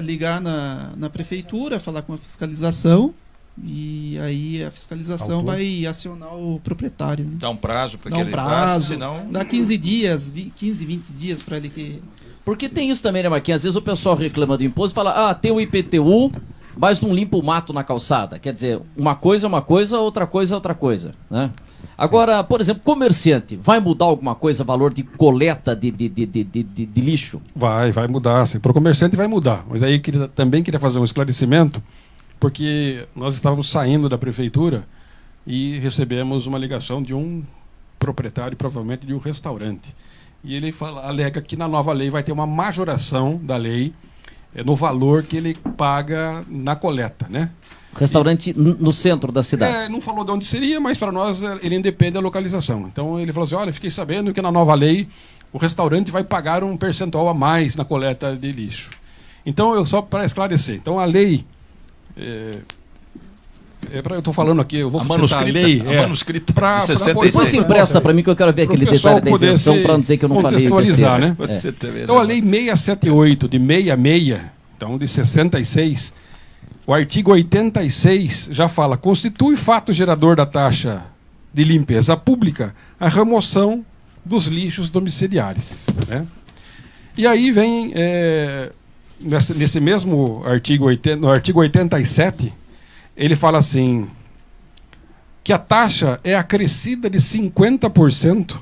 ligar na prefeitura, falar com a fiscalização, e aí a fiscalização vai acionar o proprietário. Né? Dá um prazo para que ele faça, senão... Dá 15 dias, 15, 20 dias para ele que... Porque tem isso também, né, Marquinhos? Às vezes o pessoal reclama do imposto e fala, tem o IPTU, mas não limpa o mato na calçada. Quer dizer, uma coisa é uma coisa, outra coisa é outra coisa, né? Agora, por exemplo, comerciante, vai mudar alguma coisa, valor de coleta de lixo? Vai mudar, sim. Para o comerciante vai mudar. Mas aí também queria fazer um esclarecimento, porque nós estávamos saindo da prefeitura e recebemos uma ligação de um proprietário, provavelmente de um restaurante. E ele alega que na nova lei vai ter uma majoração da lei no valor que ele paga na coleta, né? Restaurante no centro da cidade. Não falou de onde seria, mas para nós ele independe da localização. Então ele falou assim, olha, fiquei sabendo que na nova lei o restaurante vai pagar um percentual a mais na coleta de lixo. Então, só para esclarecer, então a lei... eu estou falando aqui, eu vou citar a lei. A manuscrita de 66. Depois se empresta para mim que eu quero ver aquele detalhe da isenção para não dizer que eu não falei. Contextualizar, né? É. Então a lei 678 de 66, então de 66, o artigo 86 já fala, constitui fato gerador da taxa de limpeza pública a remoção dos lixos domiciliares, né? E aí vem, nesse mesmo artigo, no artigo 87, ele fala assim, que a taxa é acrescida de 50%,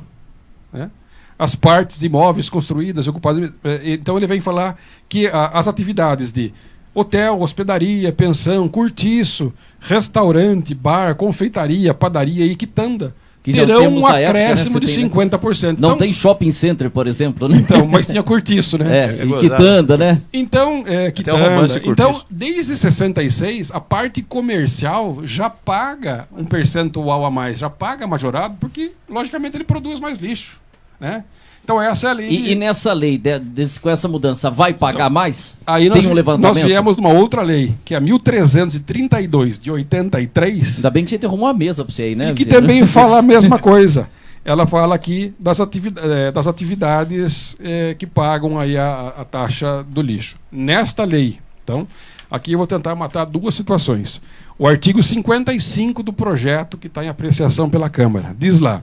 né, as partes de imóveis construídas, ocupadas. Então ele vem falar que as atividades de hotel, hospedaria, pensão, cortiço, restaurante, bar, confeitaria, padaria e quitanda Que já terão temos um na época, acréscimo né? de Você tem, 50%. Não Então, tem shopping center, por exemplo, né? então, mas tinha cortiço, né? E quitanda, né? Então, um romance quitanda. Então, cortiço. desde 66, a parte comercial já paga um percentual a mais, já paga majorado, porque, logicamente, ele produz mais lixo, né? Então, essa é a lei. E nessa lei, com essa mudança, vai pagar mais? Aí Tem um levantamento? nós viemos numa outra lei, que é a 1332, de 83. Ainda bem que a gente arrumou uma mesa para você aí, né? E que Vizinho? também fala a mesma coisa. Ela fala aqui das atividades que pagam aí a taxa do lixo. Nesta lei, então, aqui eu vou tentar matar duas situações. O artigo 55 do projeto, que está em apreciação pela Câmara, diz lá,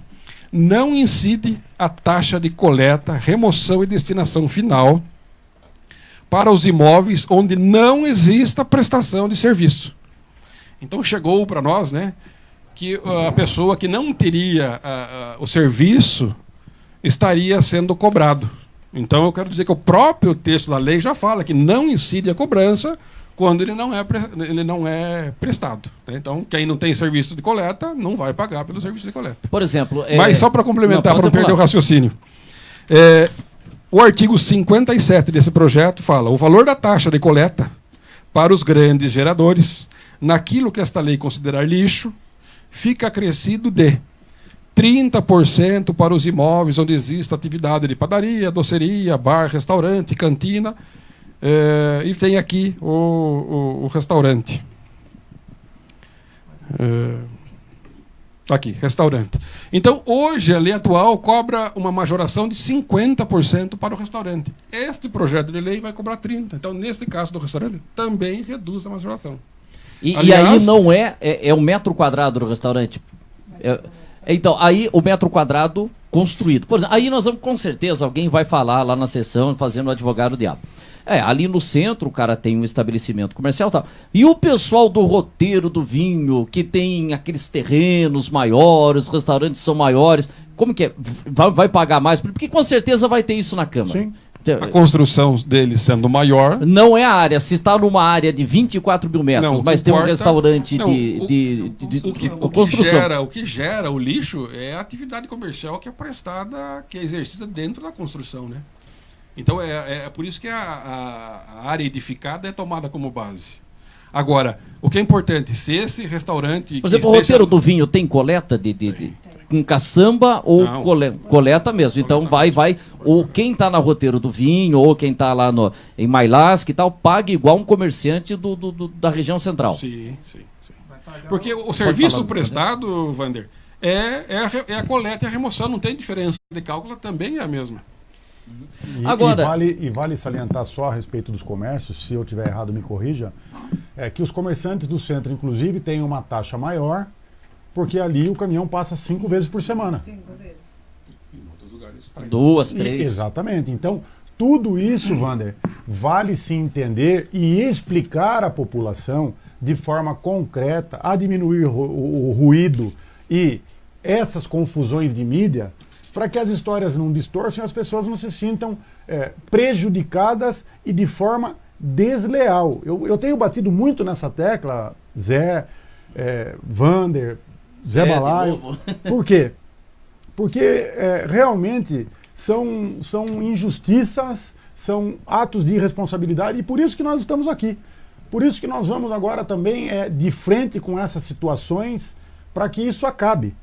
não incide a taxa de coleta, remoção e destinação final para os imóveis onde não exista prestação de serviço. Então chegou para nós, né, que a pessoa que não teria o serviço estaria sendo cobrado. Então eu quero dizer que o próprio texto da lei já fala que não incide a cobrança quando ele não é prestado, né? Então quem não tem serviço de coleta não vai pagar pelo serviço de coleta. Por exemplo... Mas só para complementar, para não perder o raciocínio. O artigo 57 desse projeto fala, o valor da taxa de coleta para os grandes geradores, naquilo que esta lei considerar lixo, fica acrescido de 30% para os imóveis onde existe atividade de padaria, doceria, bar, restaurante, cantina, e tem aqui o restaurante. Aqui, restaurante. Então, hoje, a lei atual cobra uma majoração de 50% para o restaurante. Este projeto de lei vai cobrar 30%. Então, neste caso do restaurante, também reduz a majoração. Aliás, e aí não é o metro quadrado do restaurante? Então, aí o metro quadrado construído. Por exemplo, aí nós vamos, com certeza, alguém vai falar lá na sessão, fazendo o advogado diabo. Ali no centro o cara tem um estabelecimento comercial e tal. E o pessoal do roteiro do vinho, que tem aqueles terrenos maiores, os restaurantes são maiores, como que é? Vai pagar mais? Porque com certeza vai ter isso na Câmara. Sim. A construção dele sendo maior... Não é a área. Se está numa área de 24 mil metros, não, mas tem um restaurante construção. O que gera o lixo é a atividade comercial que é prestada, que é exercida dentro da construção, né? Então é por isso que a área edificada é tomada como base. Agora, o que é importante, se esse restaurante... Por exemplo, o roteiro do vinho tem coleta com caçamba ou coleta mesmo? Então vai, ou quem está na roteiro do vinho, ou quem está lá em Mailasca e tal, paga igual um comerciante da região central. Sim. Porque o serviço prestado, Wander, é a coleta e a remoção, não tem diferença de cálculo, também é a mesma. Agora, vale salientar só a respeito dos comércios, se eu estiver errado me corrija, que os comerciantes do centro, inclusive, têm uma taxa maior, porque ali o caminhão passa 5 vezes por semana. 5 vezes. Em outros lugares. 2, 3. Exatamente. Então, tudo isso, Wander, vale se entender e explicar à população de forma concreta, a diminuir o ruído e essas confusões de mídia, para que as histórias não distorçam e as pessoas não se sintam prejudicadas e de forma desleal. Eu tenho batido muito nessa tecla, Zé, Wander, Zé Balaio. Por quê? Porque realmente são injustiças, são atos de irresponsabilidade, e por isso que nós estamos aqui. Por isso que nós vamos agora também de frente com essas situações, para que isso acabe.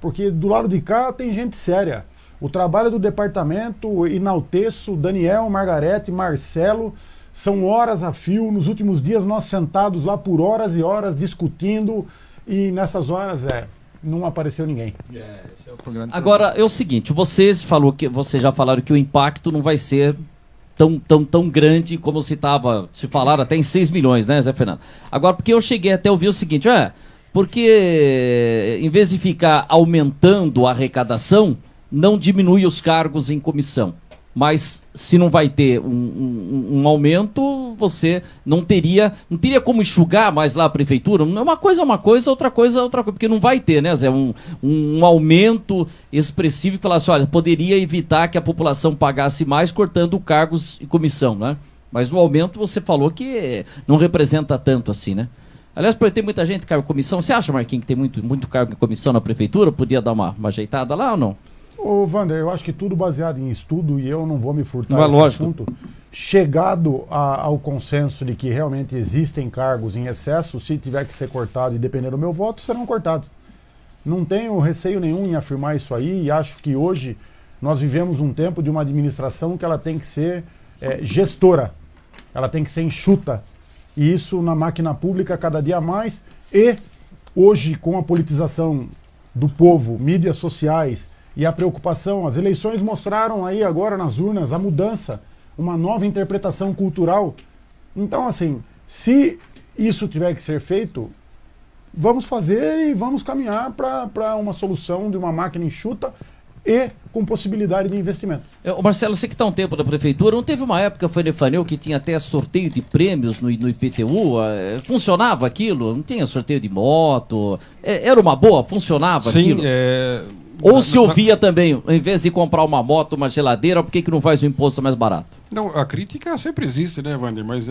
Porque do lado de cá tem gente séria. O trabalho do departamento, enalteço, Daniel, Margarete, Marcelo, são horas a fio. Nos últimos dias nós sentados lá por horas e horas discutindo, e nessas horas não apareceu ninguém. Agora é o seguinte, vocês já falaram que o impacto não vai ser tão grande como se falaram até em 6 milhões, né, Zé Fernando? Agora, porque eu cheguei até a ouvir o seguinte, porque em vez de ficar aumentando a arrecadação, não diminui os cargos em comissão. Mas se não vai ter um aumento, você não teria como enxugar mais lá a prefeitura. Uma coisa é uma coisa, outra coisa é outra coisa, porque não vai ter, né, Zé, um aumento expressivo e falar assim, olha, poderia evitar que a população pagasse mais cortando cargos em comissão, né? Mas o aumento você falou que não representa tanto assim, né? Aliás, por ter muita gente cargo em comissão, você acha, Marquinhos, que tem muito cargo em comissão na prefeitura? Podia dar uma ajeitada lá ou não? Ô, Wander, eu acho que tudo baseado em estudo, e eu não vou me furtar desse assunto. Chegado ao consenso de que realmente existem cargos em excesso, se tiver que ser cortado e depender do meu voto, serão cortados. Não tenho receio nenhum em afirmar isso aí, e acho que hoje nós vivemos um tempo de uma administração que ela tem que ser gestora, ela tem que ser enxuta. E isso na máquina pública cada dia mais, e hoje com a politização do povo, mídias sociais, e a preocupação, as eleições mostraram aí agora nas urnas a mudança, uma nova interpretação cultural. Então, assim, se isso tiver que ser feito, vamos fazer e vamos caminhar para uma solução de uma máquina enxuta e com possibilidade de investimento. Marcelo, você que está um tempo na prefeitura, não teve uma época, foi Nefanel, que tinha até sorteio de prêmios no IPTU? Funcionava aquilo? Não tinha sorteio de moto? Era uma boa? Funcionava aquilo? Sim, Ou se ouvia também, em vez de comprar uma moto, uma geladeira, por que não faz o imposto mais barato? Não, a crítica sempre existe, né, Wander? Mas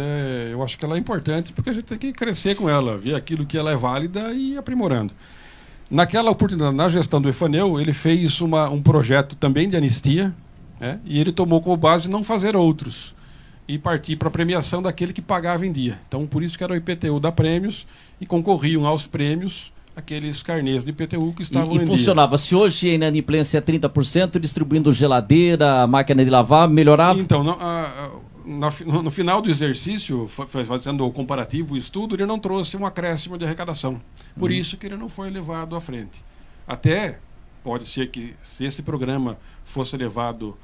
eu acho que ela é importante porque a gente tem que crescer com ela, ver aquilo que ela é válida e ir aprimorando. Naquela oportunidade, na gestão do Efanel, ele fez um projeto também de anistia, né, e ele tomou como base não fazer outros e partir para a premiação daquele que pagava em dia. Então, por isso que era o IPTU da Prêmios, e concorriam aos prêmios aqueles carnês de IPTU que estavam e funcionava. Se hoje a inadimplência é 30%, distribuindo geladeira, máquina de lavar, melhorava? Então, no final do exercício, fazendo o comparativo, o estudo, ele não trouxe um acréscimo de arrecadação. Por isso que ele não foi levado à frente. Até pode ser que, se esse programa fosse levado,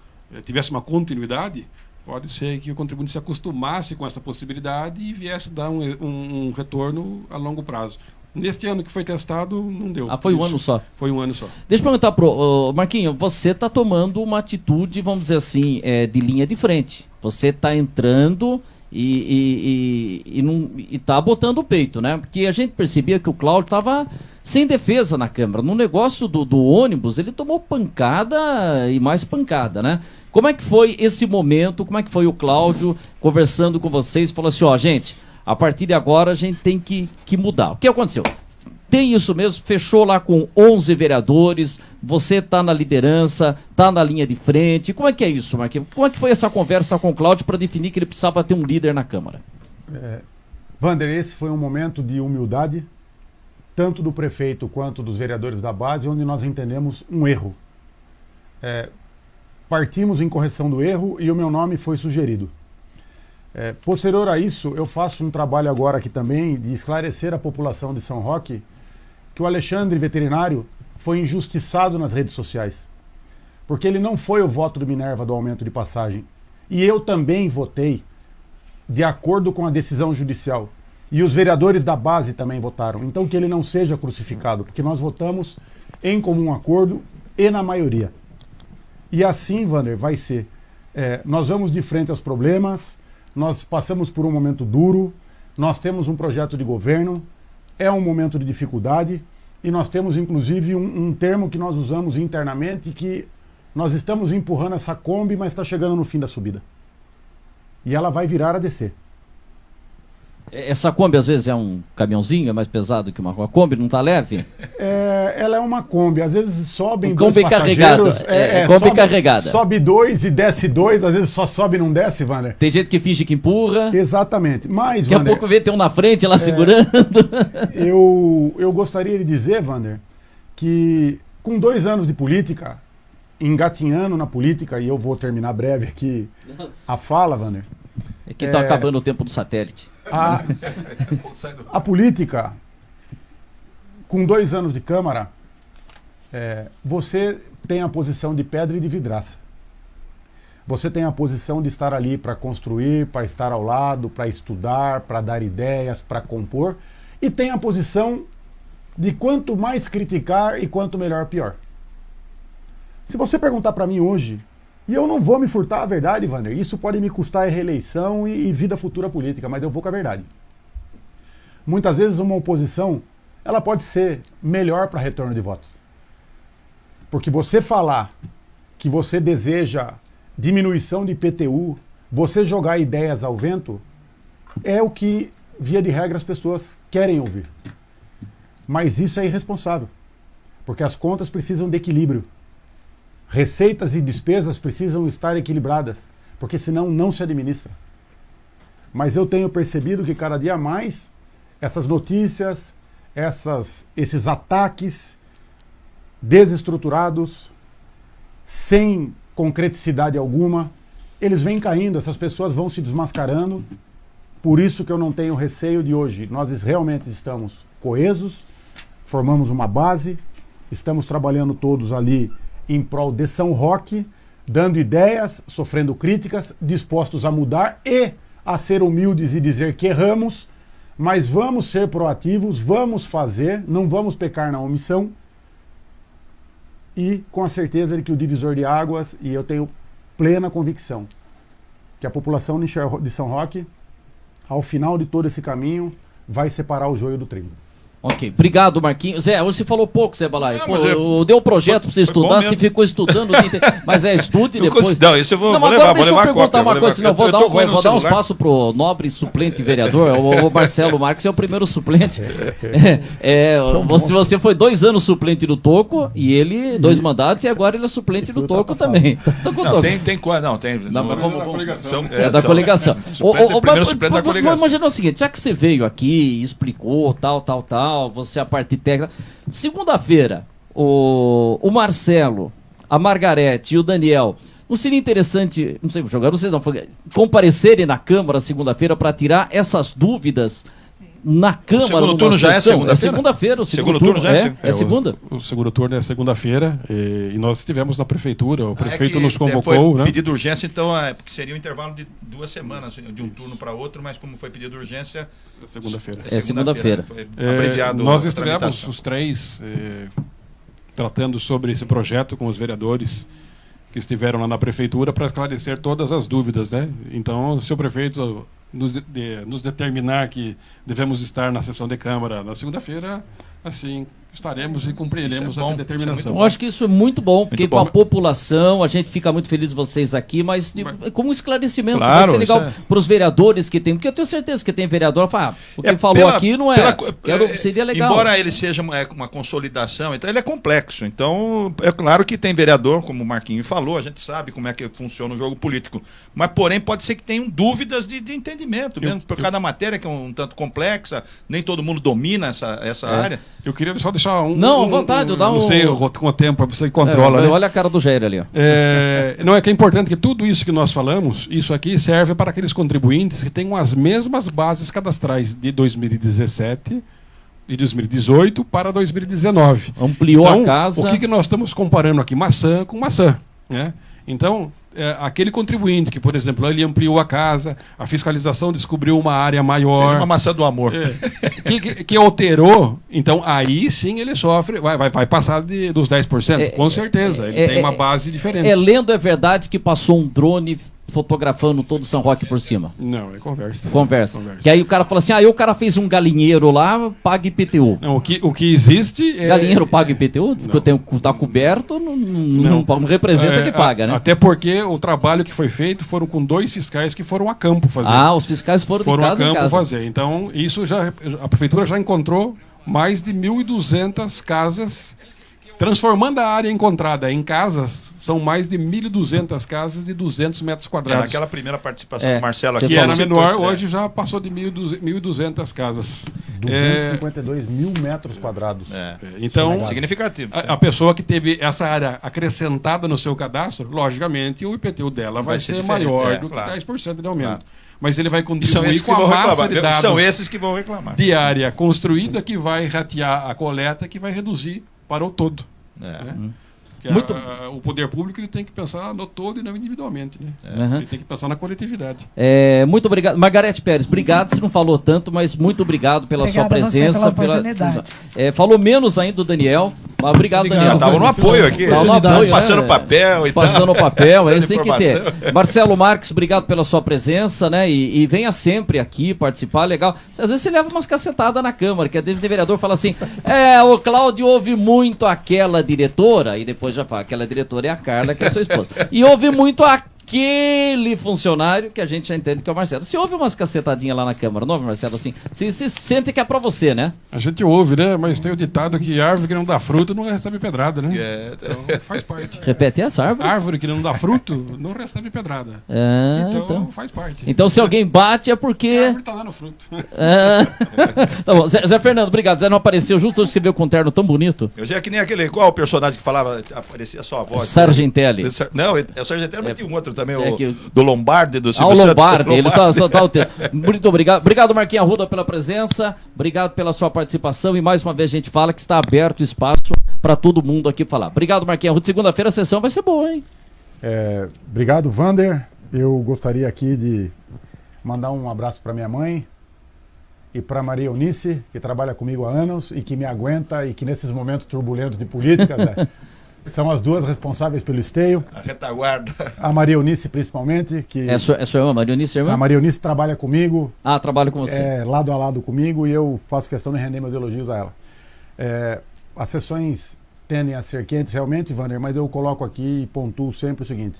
tivesse uma continuidade, pode ser que o contribuinte se acostumasse com essa possibilidade e viesse dar um retorno a longo prazo. Neste ano que foi testado, não deu. Foi um ano só? Foi um ano só. Deixa eu perguntar pro Marquinhos, você está tomando uma atitude, vamos dizer assim, de linha de frente. Você está entrando e está botando o peito, né? Porque a gente percebia que o Cláudio estava sem defesa na Câmara. No negócio do ônibus, ele tomou pancada e mais pancada, né? Como é que foi esse momento? Como é que foi o Cláudio conversando com vocês? Falou assim, gente, a partir de agora a gente tem que mudar. O que aconteceu? Tem isso mesmo, fechou lá com 11 vereadores, você está na liderança, está na linha de frente. Como é que é isso, Marquinhos? Como é que foi essa conversa com o Cláudio para definir que ele precisava ter um líder na Câmara? Wander, esse foi um momento de humildade, tanto do prefeito quanto dos vereadores da base, onde nós entendemos um erro. Partimos em correção do erro e o meu nome foi sugerido. Posterior a isso, eu faço um trabalho agora aqui também de esclarecer a população de São Roque que o Alexandre, veterinário, foi injustiçado nas redes sociais. Porque ele não foi o voto do Minerva do aumento de passagem. E eu também votei de acordo com a decisão judicial. E os vereadores da base também votaram. Então que ele não seja crucificado, porque nós votamos em comum acordo e na maioria. E assim, Wander, vai ser. Nós vamos de frente aos problemas, nós passamos por um momento duro, nós temos um projeto de governo, é um momento de dificuldade, e nós temos inclusive um termo que nós usamos internamente, que nós estamos empurrando essa Kombi, mas está chegando no fim da subida. E ela vai virar a descer. Essa Kombi às vezes é um caminhãozinho, é mais pesado que uma Kombi, não está leve? ela é uma Kombi. Às vezes sobem Kombi dois passageiros. carregado. Kombi sobe, carregada. Sobe 2 e desce 2. Às vezes só sobe e não desce, Wander. Tem gente que finge que empurra. Exatamente. Mas, Daqui a Wander, pouco vê tem um na frente lá segurando. eu gostaria de dizer, Wander, que com 2 anos de política, engatinhando na política, e eu vou terminar breve aqui a fala, Wander. É que tá acabando o tempo do satélite. A política, com 2 anos de Câmara, você tem a posição de pedra e de vidraça. Você tem a posição de estar ali para construir, para estar ao lado, para estudar, para dar ideias, para compor. E tem a posição de quanto mais criticar e quanto melhor, pior. Se você perguntar para mim hoje, e eu não vou me furtar a verdade, Wander, isso pode me custar reeleição e vida futura política, mas eu vou com a verdade. Muitas vezes uma oposição, ela pode ser melhor para retorno de votos. Porque você falar que você deseja diminuição de IPTU, você jogar ideias ao vento, é o que, via de regra, as pessoas querem ouvir. Mas isso é irresponsável, porque as contas precisam de equilíbrio. Receitas e despesas precisam estar equilibradas, porque senão não se administra. Mas eu tenho percebido que cada dia mais essas notícias, esses ataques desestruturados, sem concreticidade alguma, eles vêm caindo, essas pessoas vão se desmascarando. Por isso que eu não tenho receio de hoje. Nós realmente estamos coesos, formamos uma base, estamos trabalhando todos ali em prol de São Roque, dando ideias, sofrendo críticas, dispostos a mudar e a ser humildes e dizer que erramos, mas vamos ser proativos, vamos fazer, não vamos pecar na omissão, e com a certeza de que o divisor de águas, e eu tenho plena convicção, que a população de São Roque, ao final de todo esse caminho, vai separar o joio do trigo. Ok, obrigado, Marquinhos. Zé, hoje você falou pouco, Zé Balai. Deu um projeto pra você estudar, você ficou estudando, mas estude e depois. Não, isso eu vou agora levar, deixa eu perguntar uma coisa, senão vou dar um espaço. espaço pro nobre suplente vereador, o Marcelo Marques é o primeiro suplente. Você foi 2 anos suplente do Toco, e ele, 2 mandatos, e agora ele é suplente do Toco também. É da coligação. Vamos imaginar o seguinte, já que você veio aqui, explicou, tal, você é a parte técnica. Segunda-feira, o Marcelo, a Margarete e o Daniel, não seria interessante, não sei, jogar vocês não, comparecerem na Câmara segunda-feira para tirar essas dúvidas na Câmara? O segundo turno já é segunda-feira? É segunda-feira, o segundo turno já é segunda? O segundo turno é segunda-feira e nós estivemos na prefeitura, o prefeito nos convocou, né? Pedido de urgência, então, porque seria um intervalo de 2 semanas, de um turno para outro, mas como foi pedido de urgência... Segunda-feira. É segunda-feira. Abreviado. Nós estivemos os 3 tratando sobre esse projeto com os vereadores que estiveram lá na prefeitura para esclarecer todas as dúvidas, né? Então, se o prefeito nos determinar que devemos estar na sessão de Câmara na segunda-feira, assim estaremos e cumpriremos a determinação. Eu acho que isso é muito bom, porque com a população, a gente fica muito feliz de vocês aqui, mas como um esclarecimento, claro, vai ser legal para os vereadores que tem, porque eu tenho certeza que tem vereador que fala, o que falou aqui não é, seria legal. Embora ele seja uma consolidação, então ele é complexo, então é claro que tem vereador, como o Marquinhos falou, a gente sabe como é que funciona o jogo político, mas porém pode ser que tenham dúvidas de entendimento, mesmo por cada matéria que é um tanto complexa, nem todo mundo domina essa área. Eu queria só deixar à vontade, não sei, com o tempo, você controla, né? Olha a cara do Jair ali, ó. Não, é que é importante que tudo isso que nós falamos, isso aqui serve para aqueles contribuintes que tenham as mesmas bases cadastrais de 2017 e 2018 para 2019. Ampliou a casa. O que nós estamos comparando aqui? Maçã com maçã, né? Então, aquele contribuinte que, por exemplo, ele ampliou a casa, a fiscalização descobriu uma área maior. Fez uma maçã do amor. Que alterou, então aí sim ele sofre, vai passar dos 10%, com certeza. Ele tem uma base diferente. Lendo é verdade que passou um drone fotografando todo São Roque por cima? Não, é conversa. Que aí o cara fala assim, aí o cara fez um galinheiro lá, paga IPTU. Não, o que existe é... Galinheiro paga IPTU? Porque tá coberto, não representa que paga, né? Até porque o trabalho que foi feito foram com 2 fiscais que foram a campo fazer. Os fiscais foram de casa a campo em casa. fazer. Então, isso a prefeitura já encontrou mais de 1.200 casas, transformando a área encontrada em casas, são mais de 1.200 casas de 200 metros quadrados. Naquela primeira participação do Marcelo Você aqui. Que era falou- menor, hoje já passou de 1.200 casas. 252 mil metros quadrados. Então, Significativo. a pessoa que teve essa área acrescentada no seu cadastro, logicamente, o IPTU dela vai ser diferente, maior do claro. que 10% de aumento. Mas ele vai E são contribuir esses que com a vão massa reclamar. de dados São esses que vão reclamar. de área construída que vai ratear a coleta, que vai reduzir para o todo. É. Que Muito- o poder público ele tem que pensar no todo e não individualmente. Né? Uhum. Ele tem que pensar na coletividade. Muito obrigado. Margarete Pérez, obrigado. Você não falou tanto, mas muito obrigado pela Obrigada sua a você presença. pela oportunidade. Falou menos ainda o Daniel. Mas obrigado, Já Daniel. estava no apoio aqui. Tava no apoio, Passando né? papel e tal. Passando o papel, é isso Dando tem que ter. informação. Marcelo Marques, obrigado pela sua presença, né? E venha sempre aqui participar, legal. Às vezes você leva umas cacetadas na Câmara, que a vereador fala assim: o Cláudio ouve muito aquela diretora, e depois já fala, aquela diretora é a Carla, que é sua esposa. E ouve muito aquele funcionário que a gente já entende que é o Marcelo. Você ouve umas cacetadinhas lá na Câmara, não, Marcelo? Assim, você sente que é pra você, né? A gente ouve, né? Mas tem o ditado que árvore que não dá fruto não recebe pedrada, né? É. Então faz parte. Repete essa árvore. Árvore que não dá fruto não recebe pedrada. Então faz parte. Então, se alguém bate é A porque. árvore tá dando fruto. Tá bom, Zé Fernando, obrigado. Zé não apareceu justo hoje que você veio com um terno tão bonito. Eu já é que nem aquele. Qual o personagem que falava, aparecia só a voz? Sargentelli. Não, é o Sargentelli, mas tinha um outro também, é o, que- do Lombardi, do Ah, o Silvio Santos. Lombardi, ele só tá o tempo. Muito obrigado. Obrigado, Marquinhos Arruda, pela presença. Obrigado pela sua participação. E mais uma vez a gente fala que está aberto o espaço para todo mundo aqui falar. Obrigado, Marquinhos Arruda. Segunda-feira a sessão vai ser boa, hein? Obrigado, Vander. Eu gostaria aqui de mandar um abraço para minha mãe e para Maria Eunice, que trabalha comigo há anos e que me aguenta e que nesses momentos turbulentos de política, né, são as duas responsáveis pelo esteio. A retaguarda. A Maria Eunice, principalmente, que É sua irmã, Maria Eunice, sua irmã? a Maria Eunice trabalha comigo, Trabalho com você. lado a lado comigo, e eu faço questão de render meus elogios a ela. As sessões tendem a ser quentes realmente, Vander, mas eu coloco aqui e pontuo sempre o seguinte: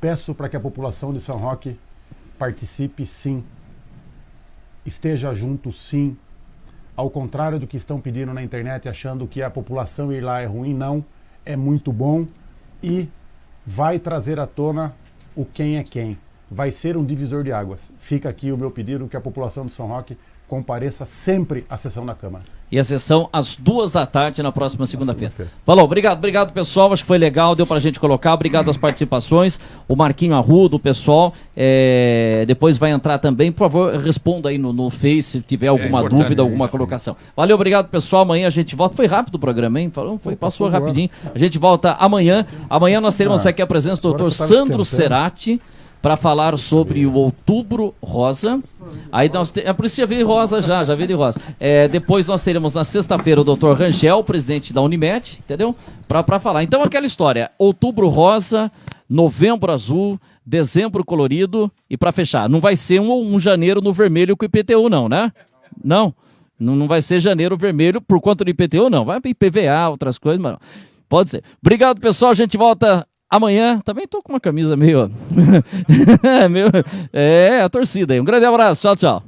peço para que a população de São Roque participe sim, esteja junto sim, ao contrário do que estão pedindo na internet, achando que a população ir lá é ruim. Não, é muito bom e vai trazer à tona o quem é quem. Vai ser um divisor de águas. Fica aqui o meu pedido que a população de São Roque compareça sempre à sessão da Câmara. E a sessão às 2h na próxima segunda-feira. segunda-feira. Falou, obrigado pessoal, acho que foi legal, deu pra gente colocar, obrigado às participações, o Marquinho Arruda, o pessoal, depois vai entrar também, por favor, responda aí no Face, se tiver alguma importante, dúvida, alguma colocação. Valeu, obrigado pessoal, amanhã a gente volta, foi rápido o programa, hein? Passou rapidinho, a gente volta amanhã nós teremos aqui a presença do agora Dr. que eu tava Sandro esquentando. Cerati, para falar sobre o Outubro Rosa. Aí por isso já veio rosa, já veio de rosa. Depois nós teremos na sexta-feira o Dr. Rangel, presidente da Unimed, entendeu? Para falar. Então aquela história, Outubro Rosa, Novembro Azul, Dezembro Colorido e para fechar, não vai ser um janeiro no vermelho com o IPTU não, né? Não vai ser janeiro vermelho por conta do IPTU não, vai IPVA, outras coisas, mas não. Pode ser. Obrigado pessoal, a gente volta amanhã. Também tô com uma camisa meio... a torcida aí. Um grande abraço. Tchau, tchau.